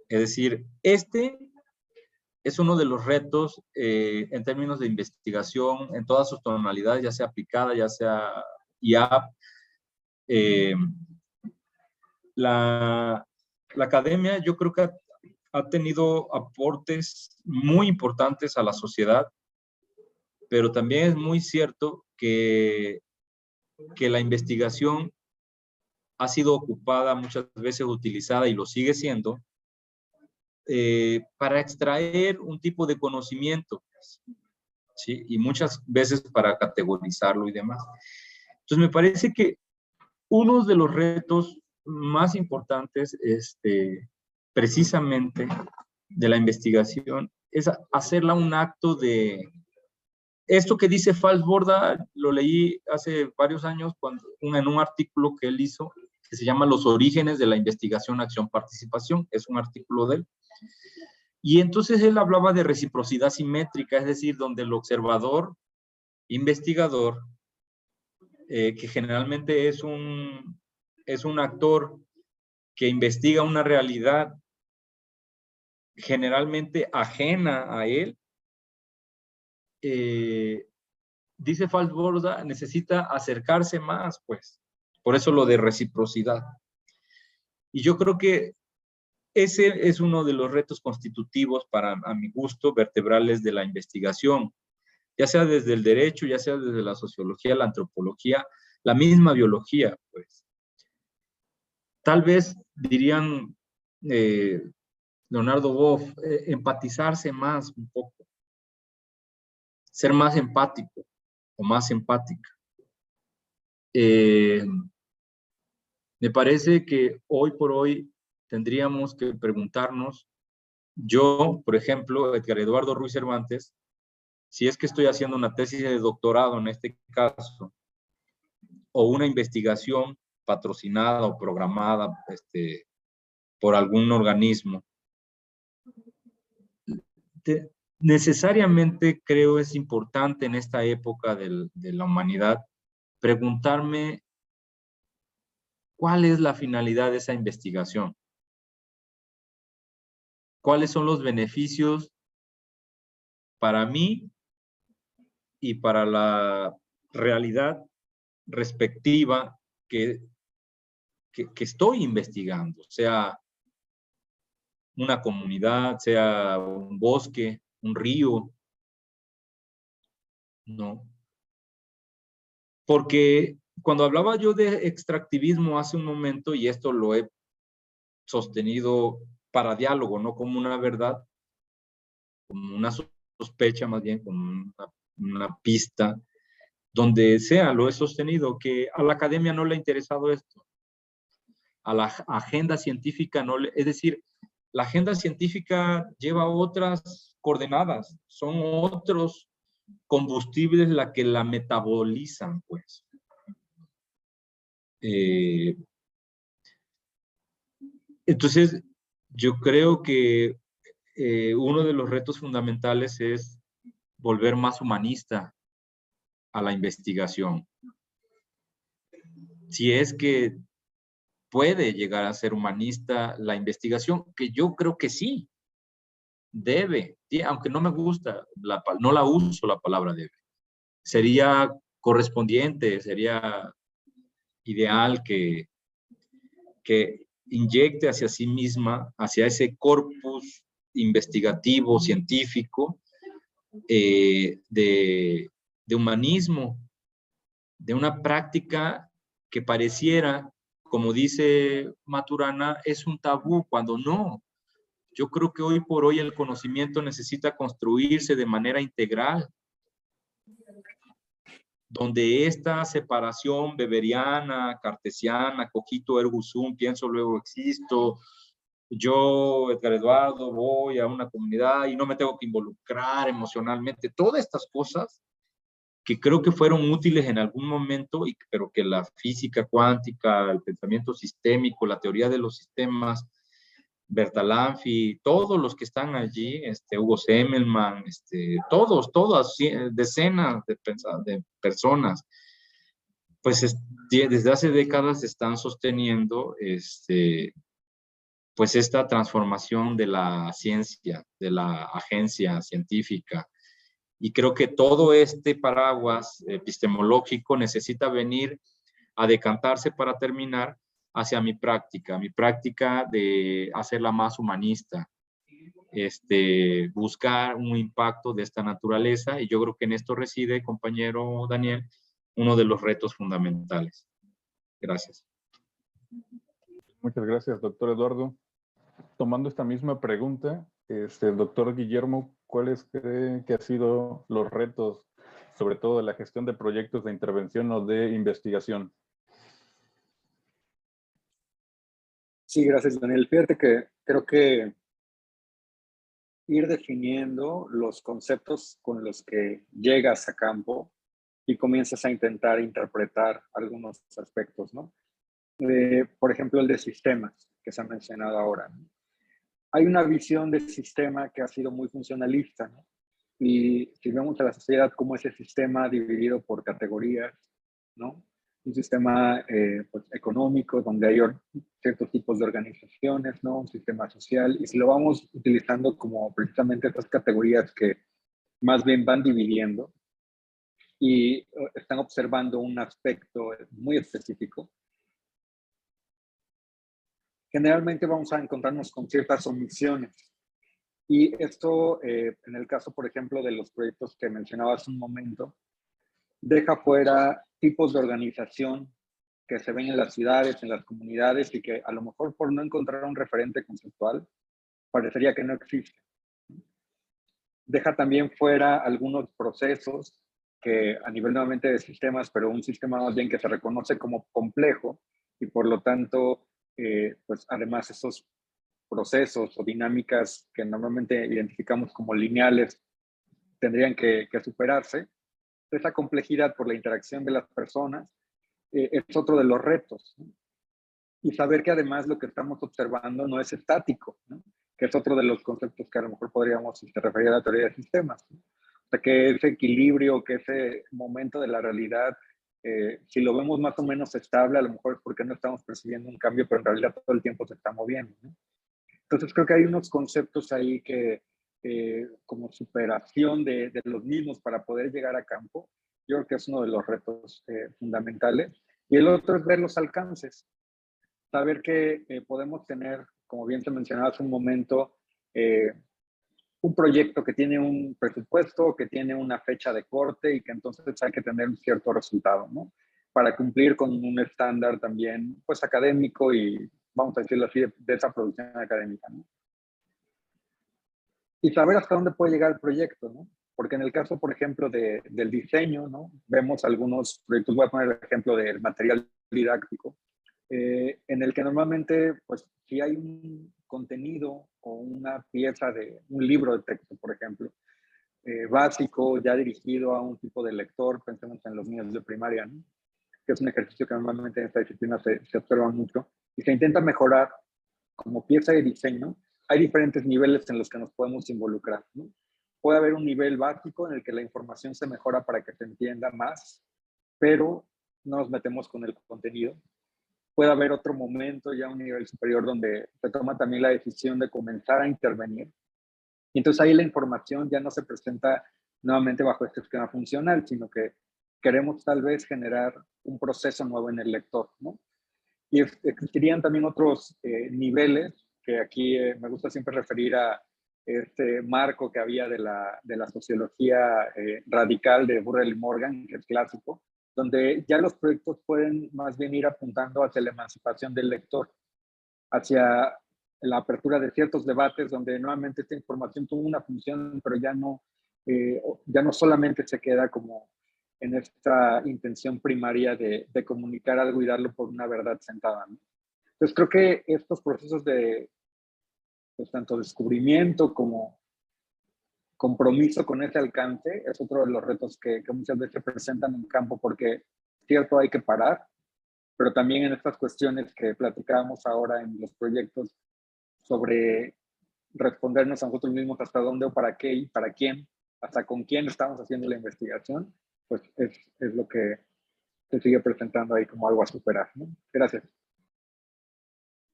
Speaker 2: Es decir, este es uno de los retos en términos de investigación en todas sus tonalidades, ya sea aplicada, ya sea IAP. La academia yo creo que ha tenido aportes muy importantes a la sociedad, pero también es muy cierto que la investigación ha sido ocupada, muchas veces utilizada y lo sigue siendo, para extraer un tipo de conocimiento, ¿sí? Y muchas veces para categorizarlo y demás. Entonces me parece que uno de los retos más importantes, precisamente de la investigación, es hacerla un acto de... Esto que dice Falsborda, lo leí hace varios años en un artículo que él hizo, que se llama Los orígenes de la investigación, acción, participación. Es un artículo de él. Y entonces él hablaba de reciprocidad simétrica, es decir, donde el observador, investigador, que generalmente es un actor que investiga una realidad generalmente ajena a él, dice Falsborda, necesita acercarse más, pues. Por eso lo de reciprocidad. Y yo creo que ese es uno de los retos constitutivos, a mi gusto, vertebrales de la investigación, ya sea desde el derecho, ya sea desde la sociología, la antropología, la misma biología, pues. Tal vez dirían Leonardo Boff, empatizarse más un poco, ser más empático o más empática. Me parece que hoy por hoy tendríamos que preguntarnos, yo, por ejemplo, Edgar Eduardo Ruiz Cervantes, si es que estoy haciendo una tesis de doctorado en este caso, o una investigación patrocinada o programada por algún organismo, necesariamente creo es importante en esta época de la humanidad preguntarme cuál es la finalidad de esa investigación. ¿Cuáles son los beneficios para mí y para la realidad respectiva que estoy investigando? Sea una comunidad, sea un bosque, un río, ¿no? Porque cuando hablaba yo de extractivismo hace un momento, y esto lo he sostenido para diálogo, no como una verdad, como una sospecha más bien, como una pista, donde sea, lo he sostenido, que a la academia no le ha interesado esto, a la agenda científica no le, es decir, la agenda científica lleva otras coordenadas, son otros combustibles la que la metabolizan, pues. Entonces, yo creo que uno de los retos fundamentales es volver más humanista a la investigación. Si es que puede llegar a ser humanista la investigación, que yo creo que sí, debe, aunque no me gusta, no la uso la palabra debe. Sería correspondiente, sería ideal que inyecte hacia sí misma, hacia ese corpus investigativo, científico, de humanismo, de una práctica que pareciera, como dice Maturana, es un tabú, cuando no. Yo creo que hoy por hoy el conocimiento necesita construirse de manera integral, donde esta separación weberiana, cartesiana, cogito ergo sum, pienso luego existo, yo, Edgar Eduardo, voy a una comunidad y no me tengo que involucrar emocionalmente, todas estas cosas que creo que fueron útiles en algún momento, pero que la física cuántica, el pensamiento sistémico, la teoría de los sistemas, Bertalanffy, todos los que están allí, Hugo Semmelmann, todas, decenas de personas, pues desde hace décadas están sosteniendo pues esta transformación de la ciencia, de la agencia científica. Y creo que todo este paraguas epistemológico necesita venir a decantarse para terminar hacia mi práctica de hacerla más humanista, buscar un impacto de esta naturaleza, y yo creo que en esto reside, compañero Daniel, uno de los retos fundamentales. Gracias.
Speaker 1: Muchas gracias, doctor Eduardo. Tomando esta misma pregunta, doctor Guillermo, ¿cuáles cree que han sido los retos, sobre todo de la gestión de proyectos de intervención o de investigación?
Speaker 3: Sí, gracias, Daniel. Fíjate que creo que ir definiendo los conceptos con los que llegas a campo y comienzas a intentar interpretar algunos aspectos, ¿no? Por ejemplo, el de sistemas, que se ha mencionado ahora, ¿no? Hay una visión de sistema que ha sido muy funcionalista, ¿no? Y si vemos a la sociedad como ese sistema dividido por categorías, ¿no? Un sistema pues, económico donde hay ciertos tipos de organizaciones, ¿no? Un sistema social, y si lo vamos utilizando como precisamente estas categorías que más bien van dividiendo y están observando un aspecto muy específico, generalmente vamos a encontrarnos con ciertas omisiones. Y esto, en el caso, por ejemplo, de los proyectos que mencionaba hace un momento, deja fuera tipos de organización que se ven en las ciudades, en las comunidades, y que a lo mejor por no encontrar un referente conceptual, parecería que no existe. Deja también fuera algunos procesos que a nivel nuevamente de sistemas, pero un sistema más bien que se reconoce como complejo, y por lo tanto, pues además esos procesos o dinámicas que normalmente identificamos como lineales tendrían que superarse. Esa complejidad por la interacción de las personas es otro de los retos, ¿no? Y saber que además lo que estamos observando no es estático, ¿no? Que es otro de los conceptos que a lo mejor podríamos referir a la teoría de sistemas, ¿no? O sea, que ese equilibrio, que ese momento de la realidad, si lo vemos más o menos estable, a lo mejor es porque no estamos percibiendo un cambio, pero en realidad todo el tiempo se está moviendo, ¿no? Entonces creo que hay unos conceptos ahí que como superación de los mismos para poder llegar a campo, yo creo que es uno de los retos fundamentales. Y el otro es ver los alcances, saber que podemos tener, como bien se mencionaba hace un momento, un proyecto que tiene un presupuesto, que tiene una fecha de corte y que entonces hay que tener un cierto resultado, ¿no? Para cumplir con un estándar también, pues académico y, vamos a decirlo así, de esa producción académica, ¿no? Y saber hasta dónde puede llegar el proyecto, ¿no? Porque en el caso, por ejemplo, del diseño, ¿no? Vemos algunos proyectos, voy a poner el ejemplo del material didáctico, en el que normalmente, pues, si hay un contenido o una pieza de un libro de texto, por ejemplo, básico, ya dirigido a un tipo de lector, pensemos en los niños de primaria, ¿no? Que es un ejercicio que normalmente en esta disciplina se observa mucho, y se intenta mejorar como pieza de diseño. Hay diferentes niveles en los que nos podemos involucrar, ¿no? Puede haber un nivel básico en el que la información se mejora para que se entienda más, pero no nos metemos con el contenido. Puede haber otro momento, ya un nivel superior, donde se toma también la decisión de comenzar a intervenir. Y entonces ahí la información ya no se presenta nuevamente bajo este esquema funcional, sino que queremos tal vez generar un proceso nuevo en el lector, ¿no? Y existirían también otros niveles, que aquí me gusta siempre referir a este marco que había de la sociología radical de Burrell y Morgan, que es clásico, donde ya los proyectos pueden más bien ir apuntando hacia la emancipación del lector, hacia la apertura de ciertos debates donde nuevamente esta información tuvo una función, pero ya no solamente se queda como en esta intención primaria de comunicar algo y darlo por una verdad sentada, ¿no? Entonces creo que estos procesos de pues, tanto descubrimiento como compromiso con ese alcance es otro de los retos que muchas veces se presentan en campo, porque cierto hay que parar, pero también en estas cuestiones que platicábamos ahora en los proyectos sobre respondernos a nosotros mismos hasta dónde o para qué y para quién, hasta con quién estamos haciendo la investigación, pues es lo que se sigue presentando ahí como algo a superar, ¿no? Gracias.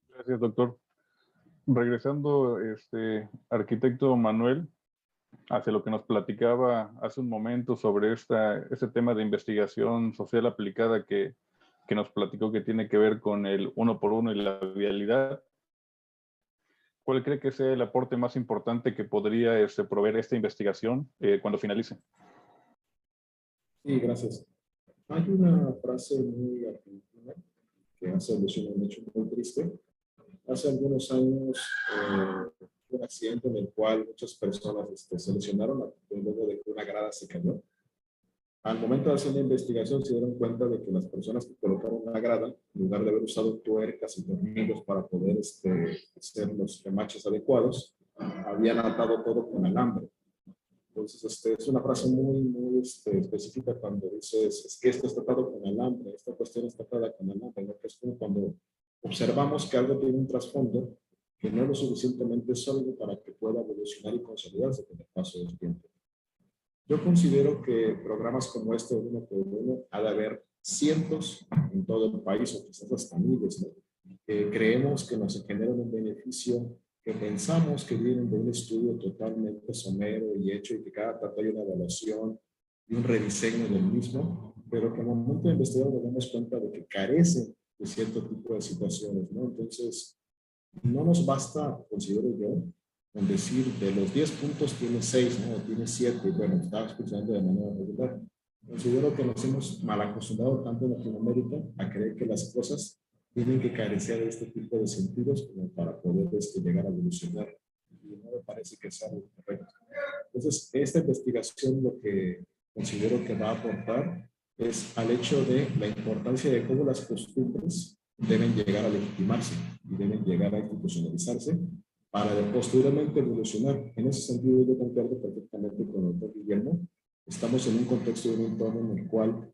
Speaker 1: Gracias, doctor. Regresando, arquitecto Manuel, hacia lo que nos platicaba hace un momento sobre este tema de investigación social aplicada que nos platicó que tiene que ver con el 1x1 y la vialidad. ¿Cuál cree que sea el aporte más importante que podría proveer esta investigación cuando finalice?
Speaker 4: Sí, gracias. Hay una frase muy argentina que hace alusión a un hecho muy triste. Hace algunos años un accidente en el cual muchas personas se lesionaron luego de que una grada se cayó. Al momento de hacer la investigación se dieron cuenta de que las personas que colocaron la grada, en lugar de haber usado tuercas y tornillos para poder hacer los remaches adecuados, habían atado todo con alambre. Entonces, es una frase muy específica cuando dices, es que esto está atado con alambre, esta cuestión está atada con alambre, ¿no? Que es como cuando observamos que algo tiene un trasfondo que no es lo suficientemente sólido para que pueda evolucionar y consolidarse con el paso del tiempo. Yo considero que programas como este de 1x1 ha de haber cientos en todo el país o quizás hasta miles, ¿no? Creemos que nos generan un beneficio que pensamos que vienen de un estudio totalmente somero y hecho y que cada tanto hay una evaluación y un rediseño del mismo, pero que al momento de investigar nos damos cuenta de que carecen de cierto tipo de situaciones, ¿no? Entonces, no nos basta, considero yo, con decir de los 10 puntos tiene 6, ¿no? O tiene 7, bueno, estaba escuchando de manera regular. Considero que nos hemos mal acostumbrado tanto en Latinoamérica a creer que las cosas tienen que carecer de este tipo de sentidos como para poder llegar a evolucionar. Y no me parece que sea algo correcto. Entonces, esta investigación lo que considero que va a aportar es al hecho de la importancia de cómo las costumbres deben llegar a legitimarse y deben llegar a institucionalizarse para posteriormente evolucionar. En ese sentido, yo concuerdo perfectamente con el doctor Guillermo. Estamos en un contexto de un entorno en el cual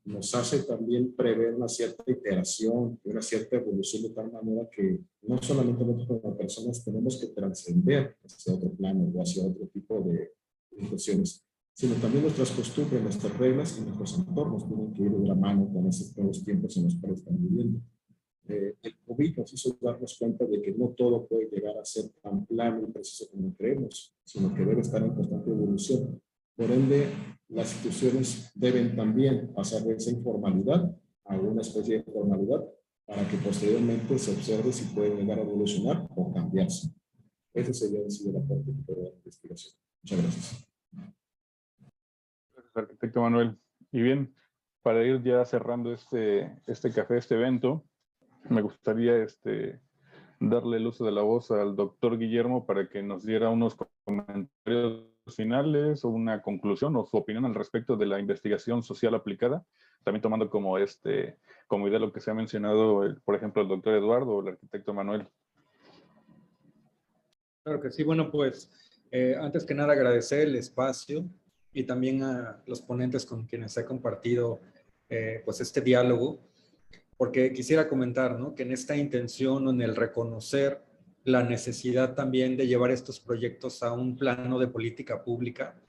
Speaker 4: nos hace también prever una cierta iteración, una cierta evolución de tal manera que no solamente nosotros como personas tenemos que trascender hacia otro plano o hacia otro tipo de cuestiones, sino también nuestras costumbres, nuestras reglas y nuestros entornos tienen que ir de la mano con los tiempos en los cuales estamos viviendo. El COVID nos hizo darnos cuenta de que no todo puede llegar a ser tan plano y preciso como creemos, sino que debe estar en constante evolución. Por ende, las instituciones deben también pasar de esa informalidad a una especie de formalidad para que posteriormente se observe si pueden llegar a evolucionar o cambiarse. Ese sería el aporte que puede dar la investigación. Muchas gracias.
Speaker 1: Gracias, arquitecto Manuel. Y bien, para ir ya cerrando este café, este evento, me gustaría darle el uso de la voz al doctor Guillermo para que nos diera unos comentarios finales o una conclusión o su opinión al respecto de la investigación social aplicada, también tomando como idea lo que se ha mencionado, por ejemplo, el doctor Eduardo o el arquitecto Manuel.
Speaker 3: Claro que sí. Bueno, pues antes que nada agradecer el espacio y también a los ponentes con quienes he compartido pues este diálogo, porque quisiera comentar, ¿no?, que en esta intención o en el reconocer la necesidad también de llevar estos proyectos a un plano de política pública,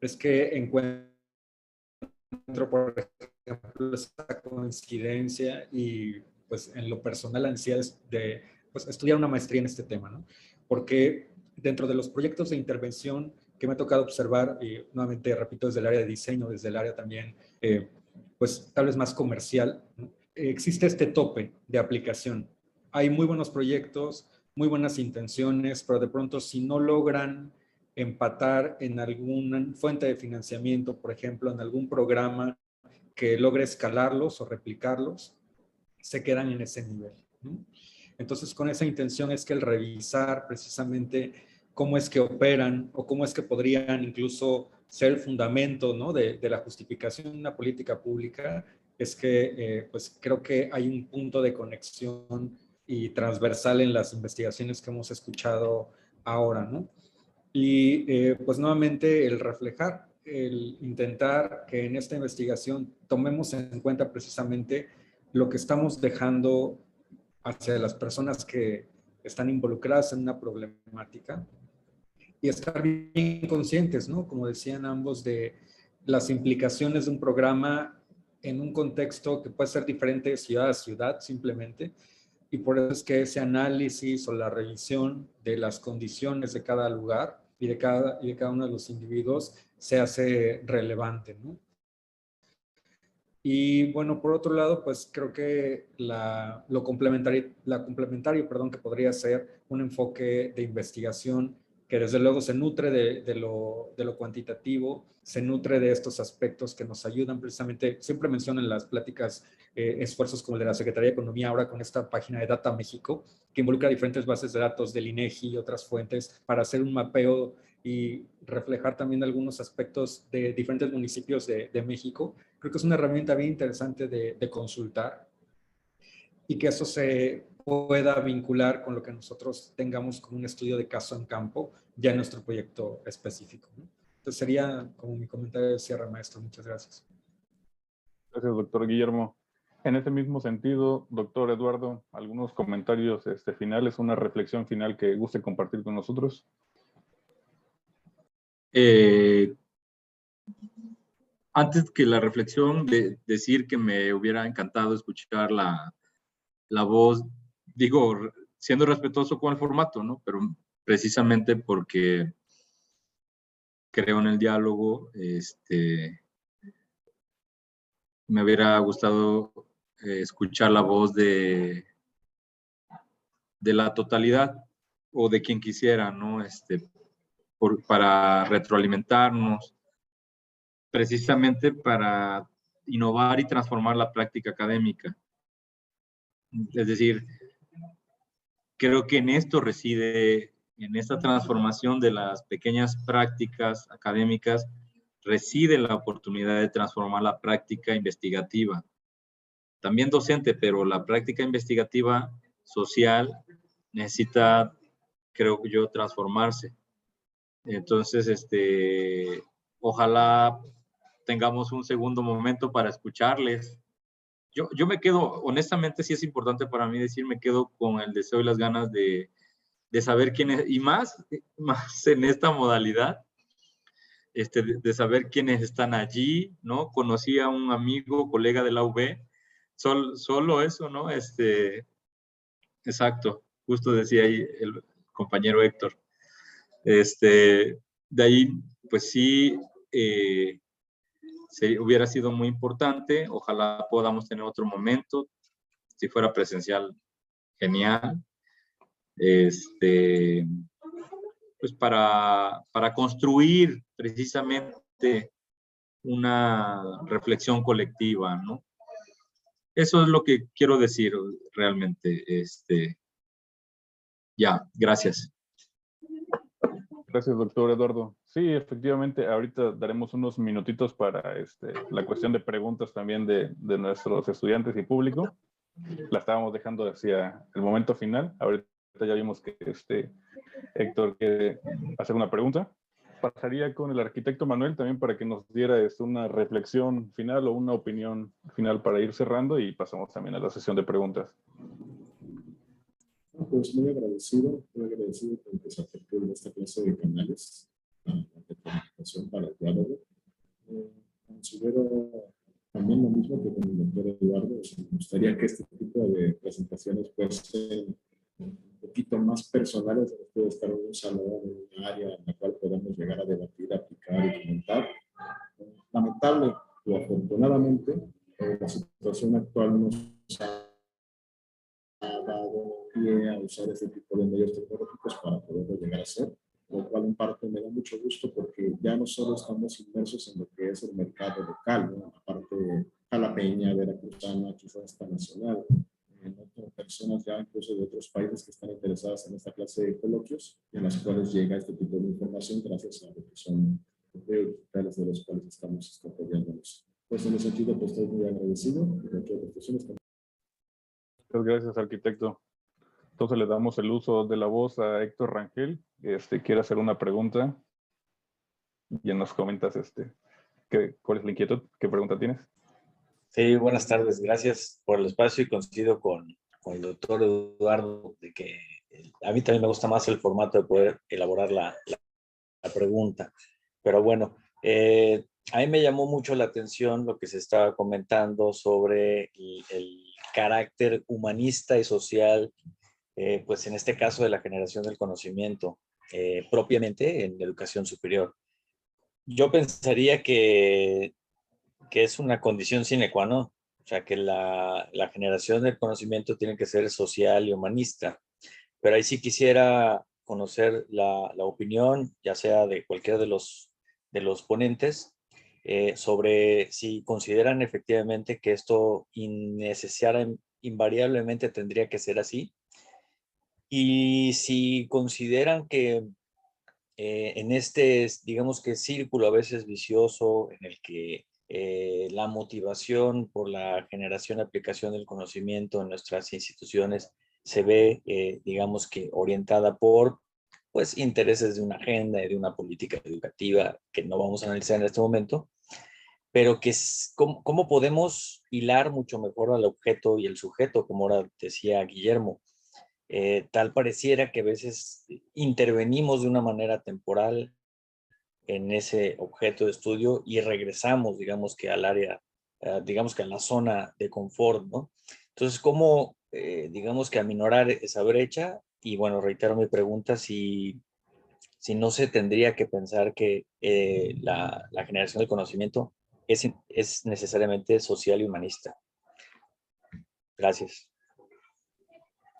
Speaker 3: es que encuentro, por ejemplo, esta coincidencia y pues en lo personal la necesidad de pues, estudiar una maestría en este tema, ¿no? Porque dentro de los proyectos de intervención que me ha tocado observar, y nuevamente repito, desde el área de diseño, desde el área también, pues tal vez más comercial, ¿no?, existe este tope de aplicación. Hay muy buenos proyectos, muy buenas intenciones, pero de pronto si no logran empatar en alguna fuente de financiamiento, por ejemplo, en algún programa que logre escalarlos o replicarlos, se quedan en ese nivel, ¿no? Entonces, con esa intención es que el revisar precisamente cómo es que operan o cómo es que podrían incluso ser el fundamento, ¿no?, de la justificación de una política pública, es que pues creo que hay un punto de conexión y transversal en las investigaciones que hemos escuchado ahora, ¿no? Y pues nuevamente el reflejar, el intentar que en esta investigación tomemos en cuenta precisamente lo que estamos dejando hacia las personas que están involucradas en una problemática y estar bien conscientes, ¿no?, como decían ambos, de las implicaciones de un programa en un contexto que puede ser diferente de ciudad a ciudad simplemente. Y por eso es que ese análisis o la revisión de las condiciones de cada lugar y de cada uno de los individuos se hace relevante, ¿no? Y bueno, por otro lado, pues creo que lo complementario, perdón, que podría ser un enfoque de investigación que desde luego se nutre de lo cuantitativo, se nutre de estos aspectos que nos ayudan precisamente, siempre menciono en las pláticas esfuerzos como el de la Secretaría de Economía, ahora con esta página de Data México, que involucra diferentes bases de datos del INEGI y otras fuentes para hacer un mapeo y reflejar también algunos aspectos de diferentes municipios de México. Creo que es una herramienta bien interesante de consultar y que eso se pueda vincular con lo que nosotros tengamos como un estudio de caso en campo ya en nuestro proyecto específico, ¿no? Entonces sería como mi comentario de cierre, maestro. Muchas gracias.
Speaker 1: Gracias, doctor Guillermo. En ese mismo sentido, doctor Eduardo, algunos comentarios finales, una reflexión final que guste compartir con nosotros.
Speaker 2: Antes que la reflexión, de decir que me hubiera encantado escuchar la voz, digo, siendo respetuoso con el formato, ¿no? Pero precisamente porque creo en el diálogo, me hubiera gustado escuchar la voz de la totalidad o de quien quisiera, ¿no? Para retroalimentarnos, precisamente para innovar y transformar la práctica académica. Es decir, creo que en esto reside, en esta transformación de las pequeñas prácticas académicas, reside la oportunidad de transformar la práctica investigativa. También docente, pero la práctica investigativa social necesita, creo yo, transformarse. Entonces, ojalá tengamos un segundo momento para escucharles. Yo me quedo, honestamente, sí es importante para mí decir, me quedo con el deseo y las ganas de saber quiénes, y más en esta modalidad, de saber quiénes están allí, ¿no? Conocí a un amigo, colega de la UB, solo eso, ¿no? Exacto, justo decía ahí el compañero Héctor. De ahí, pues sí, hubiera sido muy importante. Ojalá podamos tener otro momento. Si fuera presencial, genial. Pues para construir precisamente una reflexión colectiva, ¿no? Eso es lo que quiero decir realmente. Ya, gracias.
Speaker 1: Gracias, doctor Eduardo. Sí, efectivamente, ahorita daremos unos minutitos para la cuestión de preguntas también de nuestros estudiantes y público. La estábamos dejando hacia el momento final. Ahorita ya vimos que Héctor quiere hacer una pregunta. Pasaría con el arquitecto Manuel también para que nos diera una reflexión final o una opinión final para ir cerrando y pasamos también a la sesión de preguntas.
Speaker 4: Pues muy agradecido con que se apertura esta clase de canales de comunicación para el diálogo. Considero también lo mismo que con el doctor Eduardo. Me gustaría que este tipo de presentaciones fuesen un poquito más personales, donde puede estar en un salón, en un área en la cual podamos llegar a debatir, aplicar y comentar. Lamentable o afortunadamente, la situación actual nos ha dado pie a usar este tipo de medios tecnológicos para poderlo llegar a hacer, lo cual en parte me da mucho gusto porque ya no solo estamos inmersos en lo que es el mercado local, ¿no? Aparte de jalapeña, veracruzana, quizás hasta nacional, personas ya incluso de otros países que están interesadas en esta clase de coloquios, en las cuales llega este tipo de información gracias a lo que son los medios digitales de los cuales estamos apoyándonos. Pues en ese sentido, pues estoy muy agradecido.
Speaker 1: Muchas gracias, arquitecto. Entonces le damos el uso de la voz a Héctor Rangel. Quiere hacer una pregunta. Ya nos comentas cuál es la inquietud, qué pregunta tienes.
Speaker 5: Sí, buenas tardes. Gracias por el espacio y coincido con el doctor Eduardo de que a mí también me gusta más el formato de poder elaborar la pregunta. Pero bueno, a mí me llamó mucho la atención lo que se estaba comentando sobre el carácter humanista y social, pues en este caso de la generación del conocimiento, propiamente en educación superior. Yo pensaría que es una condición sine qua non, o sea, que la generación del conocimiento tiene que ser social y humanista. Pero ahí sí quisiera conocer la opinión, ya sea de cualquiera de los ponentes, sobre si consideran efectivamente que esto invariablemente tendría que ser así, y si consideran que en digamos que círculo a veces vicioso en el que la motivación por la generación y aplicación del conocimiento en nuestras instituciones se ve, digamos que orientada por pues intereses de una agenda y de una política educativa que no vamos a analizar en este momento, pero que cómo podemos hilar mucho mejor al objeto y el sujeto, como ahora decía Guillermo. Tal pareciera que a veces intervenimos de una manera temporal en ese objeto de estudio y regresamos, digamos que al área, digamos que a la zona de confort, ¿no? Entonces, ¿cómo, digamos que aminorar esa brecha? Y bueno, reitero mi pregunta, si no se tendría que pensar que la generación del conocimiento es necesariamente social y humanista. Gracias.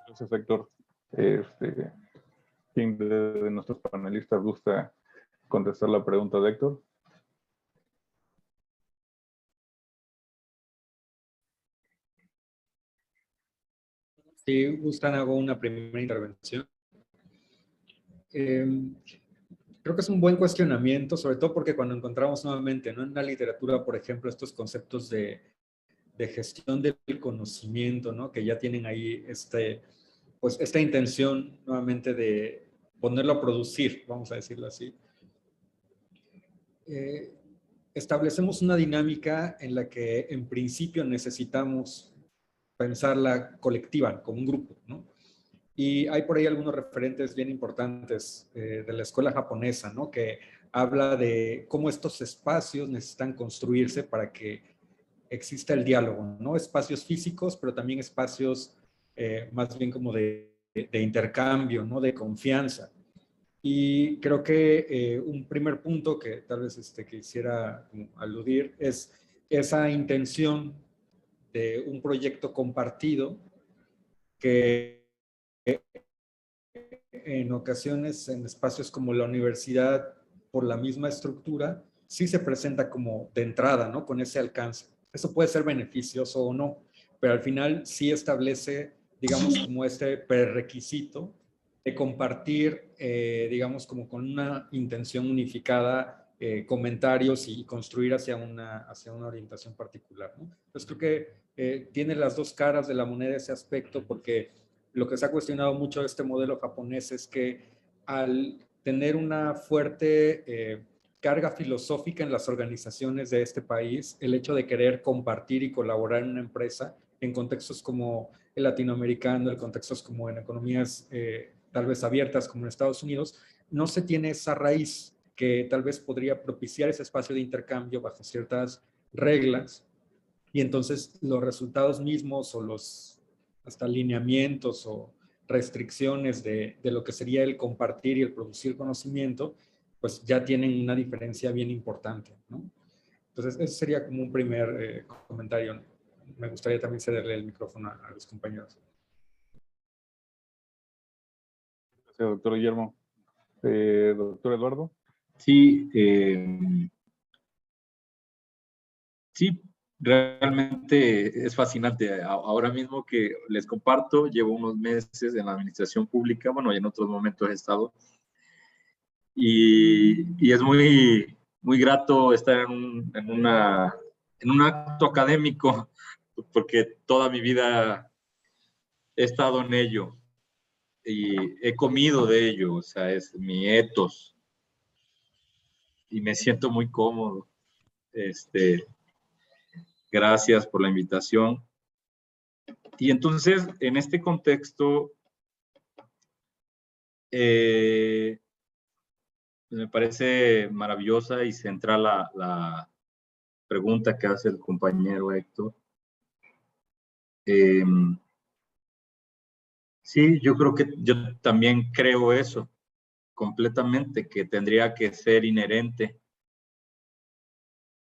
Speaker 1: Gracias, Héctor. ¿Quién de nuestros panelistas gusta contestar la pregunta de Héctor?
Speaker 3: Si gustan, hago una primera intervención. Creo que es un buen cuestionamiento, sobre todo porque cuando encontramos nuevamente, ¿no?, en la literatura, por ejemplo, estos conceptos de gestión del conocimiento, ¿no?, que ya tienen ahí pues esta intención nuevamente de ponerlo a producir, vamos a decirlo así. Establecemos una dinámica en la que en principio necesitamos pensarla colectiva, como un grupo, ¿no? Y hay por ahí algunos referentes bien importantes de la escuela japonesa, ¿no?, que habla de cómo estos espacios necesitan construirse para que exista el diálogo, ¿no? Espacios físicos, pero también espacios más bien como de intercambio, ¿no?, de confianza. Y creo que un primer punto que tal vez quisiera aludir es esa intención de un proyecto compartido que en ocasiones en espacios como la universidad, por la misma estructura, sí se presenta como de entrada, ¿no?, con ese alcance. Eso puede ser beneficioso o no, pero al final sí establece, digamos, como este prerequisito de compartir, digamos, como con una intención unificada, comentarios y construir hacia una orientación particular, ¿no? Entonces creo que tiene las dos caras de la moneda ese aspecto, porque lo que se ha cuestionado mucho de este modelo japonés es que al tener una fuerte carga filosófica en las organizaciones de este país, el hecho de querer compartir y colaborar en una empresa en contextos como el latinoamericano, en contextos como en economías tal vez abiertas como en Estados Unidos, no se tiene esa raíz que tal vez podría propiciar ese espacio de intercambio bajo ciertas reglas, y entonces los resultados mismos o los hasta lineamientos o restricciones de lo que sería el compartir y el producir conocimiento, pues ya tienen una diferencia bien importante, ¿no? Entonces, ese sería como un primer comentario. Me gustaría también cederle el micrófono a los compañeros.
Speaker 1: Gracias, doctor Guillermo. Doctor Eduardo.
Speaker 2: Sí, sí, realmente es fascinante. Ahora mismo que les comparto, llevo unos meses en la administración pública, bueno, y en otros momentos he estado, y es muy grato estar en un acto académico, porque toda mi vida he estado en ello y he comido de ello, o sea, es mi ethos, y me siento muy cómodo. Gracias por la invitación. Y entonces, en este contexto, me parece maravillosa y central la pregunta que hace el compañero Héctor. Sí, yo creo que yo también creo eso completamente, que tendría que ser inherente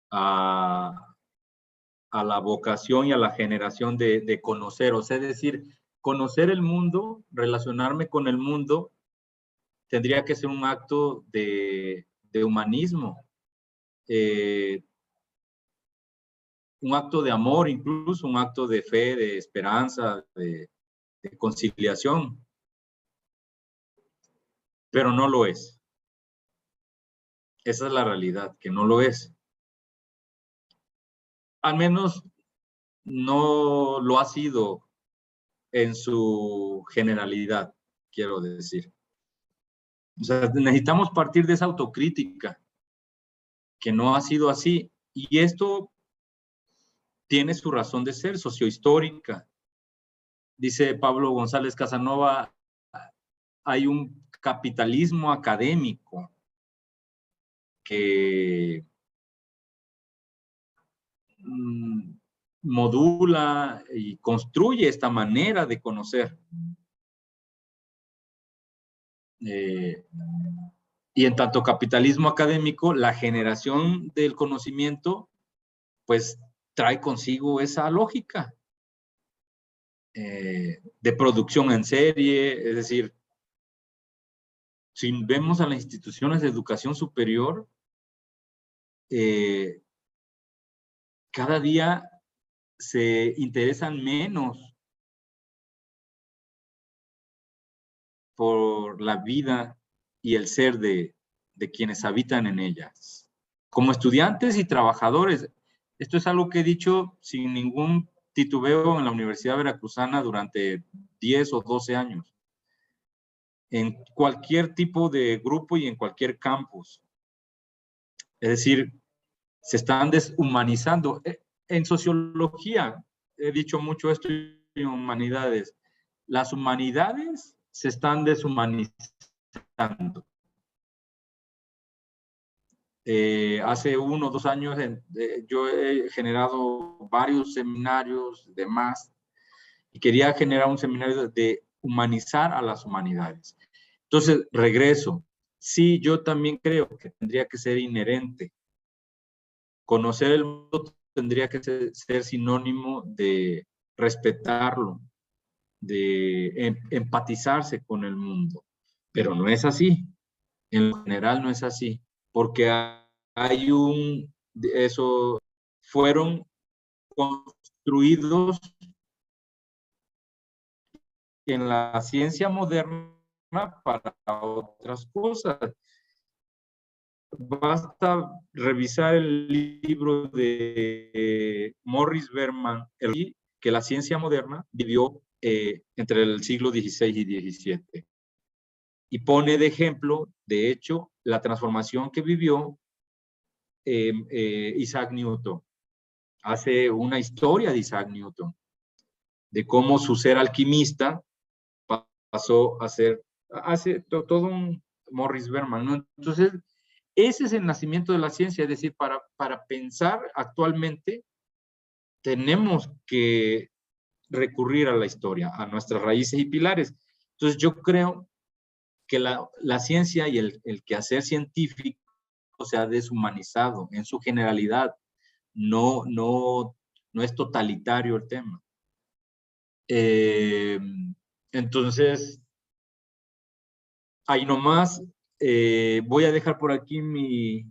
Speaker 2: a la vocación y a la generación de conocer, o sea, es decir, conocer el mundo, relacionarme con el mundo, tendría que ser un acto de humanismo, un acto de amor, incluso un acto de fe, de esperanza, de conciliación, pero no lo es. Esa es la realidad, que no lo es. Al menos no lo ha sido en su generalidad, quiero decir. O sea, necesitamos partir de esa autocrítica, que no ha sido así. Y esto tiene su razón de ser sociohistórica. Dice Pablo González Casanova, hay un capitalismo académico que modula y construye esta manera de conocer. Y en tanto capitalismo académico, la generación del conocimiento, pues trae consigo esa lógica de producción en serie, es decir, si vemos a las instituciones de educación superior, cada día se interesan menos por la vida y el ser de quienes habitan en ellas. Como estudiantes y trabajadores, esto es algo que he dicho sin ningún titubeo en la Universidad Veracruzana durante 10 o 12 años. En cualquier tipo de grupo y en cualquier campus. Es decir, se están deshumanizando. En sociología, he dicho mucho esto en humanidades, las humanidades se están deshumanizando. Hace 1 o 2 años yo he generado varios seminarios de más y quería generar un seminario de humanizar a las humanidades. Entonces, regreso. Sí, yo también creo que tendría que ser inherente. Conocer el mundo tendría que ser sinónimo de respetarlo, de empatizarse con el mundo. Pero no es así. En lo general no es así. Porque hay eso fueron construidos en la ciencia moderna para otras cosas. Basta revisar el libro de Morris Berman, que la ciencia moderna vivió entre el siglo XVI y XVII. Y pone de ejemplo, de hecho, la transformación que vivió Isaac Newton. Hace una historia de Isaac Newton, de cómo su ser alquimista pasó a ser, hace todo un Morris Berman, ¿no? Entonces, ese es el nacimiento de la ciencia, es decir, para pensar actualmente, tenemos que recurrir a la historia, a nuestras raíces y pilares. Entonces, yo creo que la ciencia y el quehacer científico se ha deshumanizado en su generalidad. No es totalitario el tema. Entonces, ahí nomás voy a dejar por aquí mi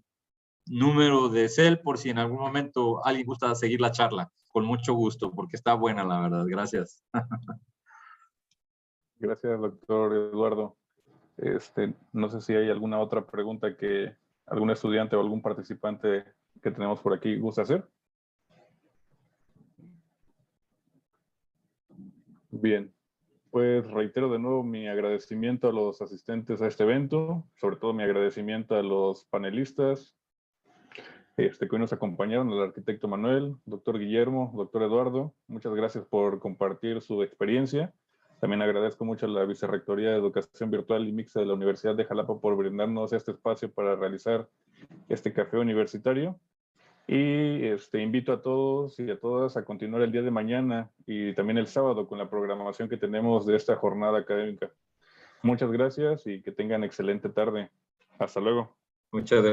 Speaker 2: número de cel por si en algún momento alguien gusta seguir la charla. Con mucho gusto, porque está buena, la verdad. Gracias.
Speaker 1: Gracias, doctor Eduardo. No sé si hay alguna otra pregunta que algún estudiante o algún participante que tenemos por aquí gusta hacer. Bien, pues reitero de nuevo mi agradecimiento a los asistentes a este evento, sobre todo mi agradecimiento a los panelistas que hoy nos acompañaron, al arquitecto Manuel, doctor Guillermo, doctor Eduardo. Muchas gracias por compartir su experiencia. También agradezco mucho a la Vicerrectoría de Educación Virtual y Mixta de la Universidad de Jalapa por brindarnos este espacio para realizar este café universitario. Y invito a todos y a todas a continuar el día de mañana y también el sábado con la programación que tenemos de esta jornada académica. Muchas gracias y que tengan excelente tarde. Hasta luego.
Speaker 2: Muchas gracias.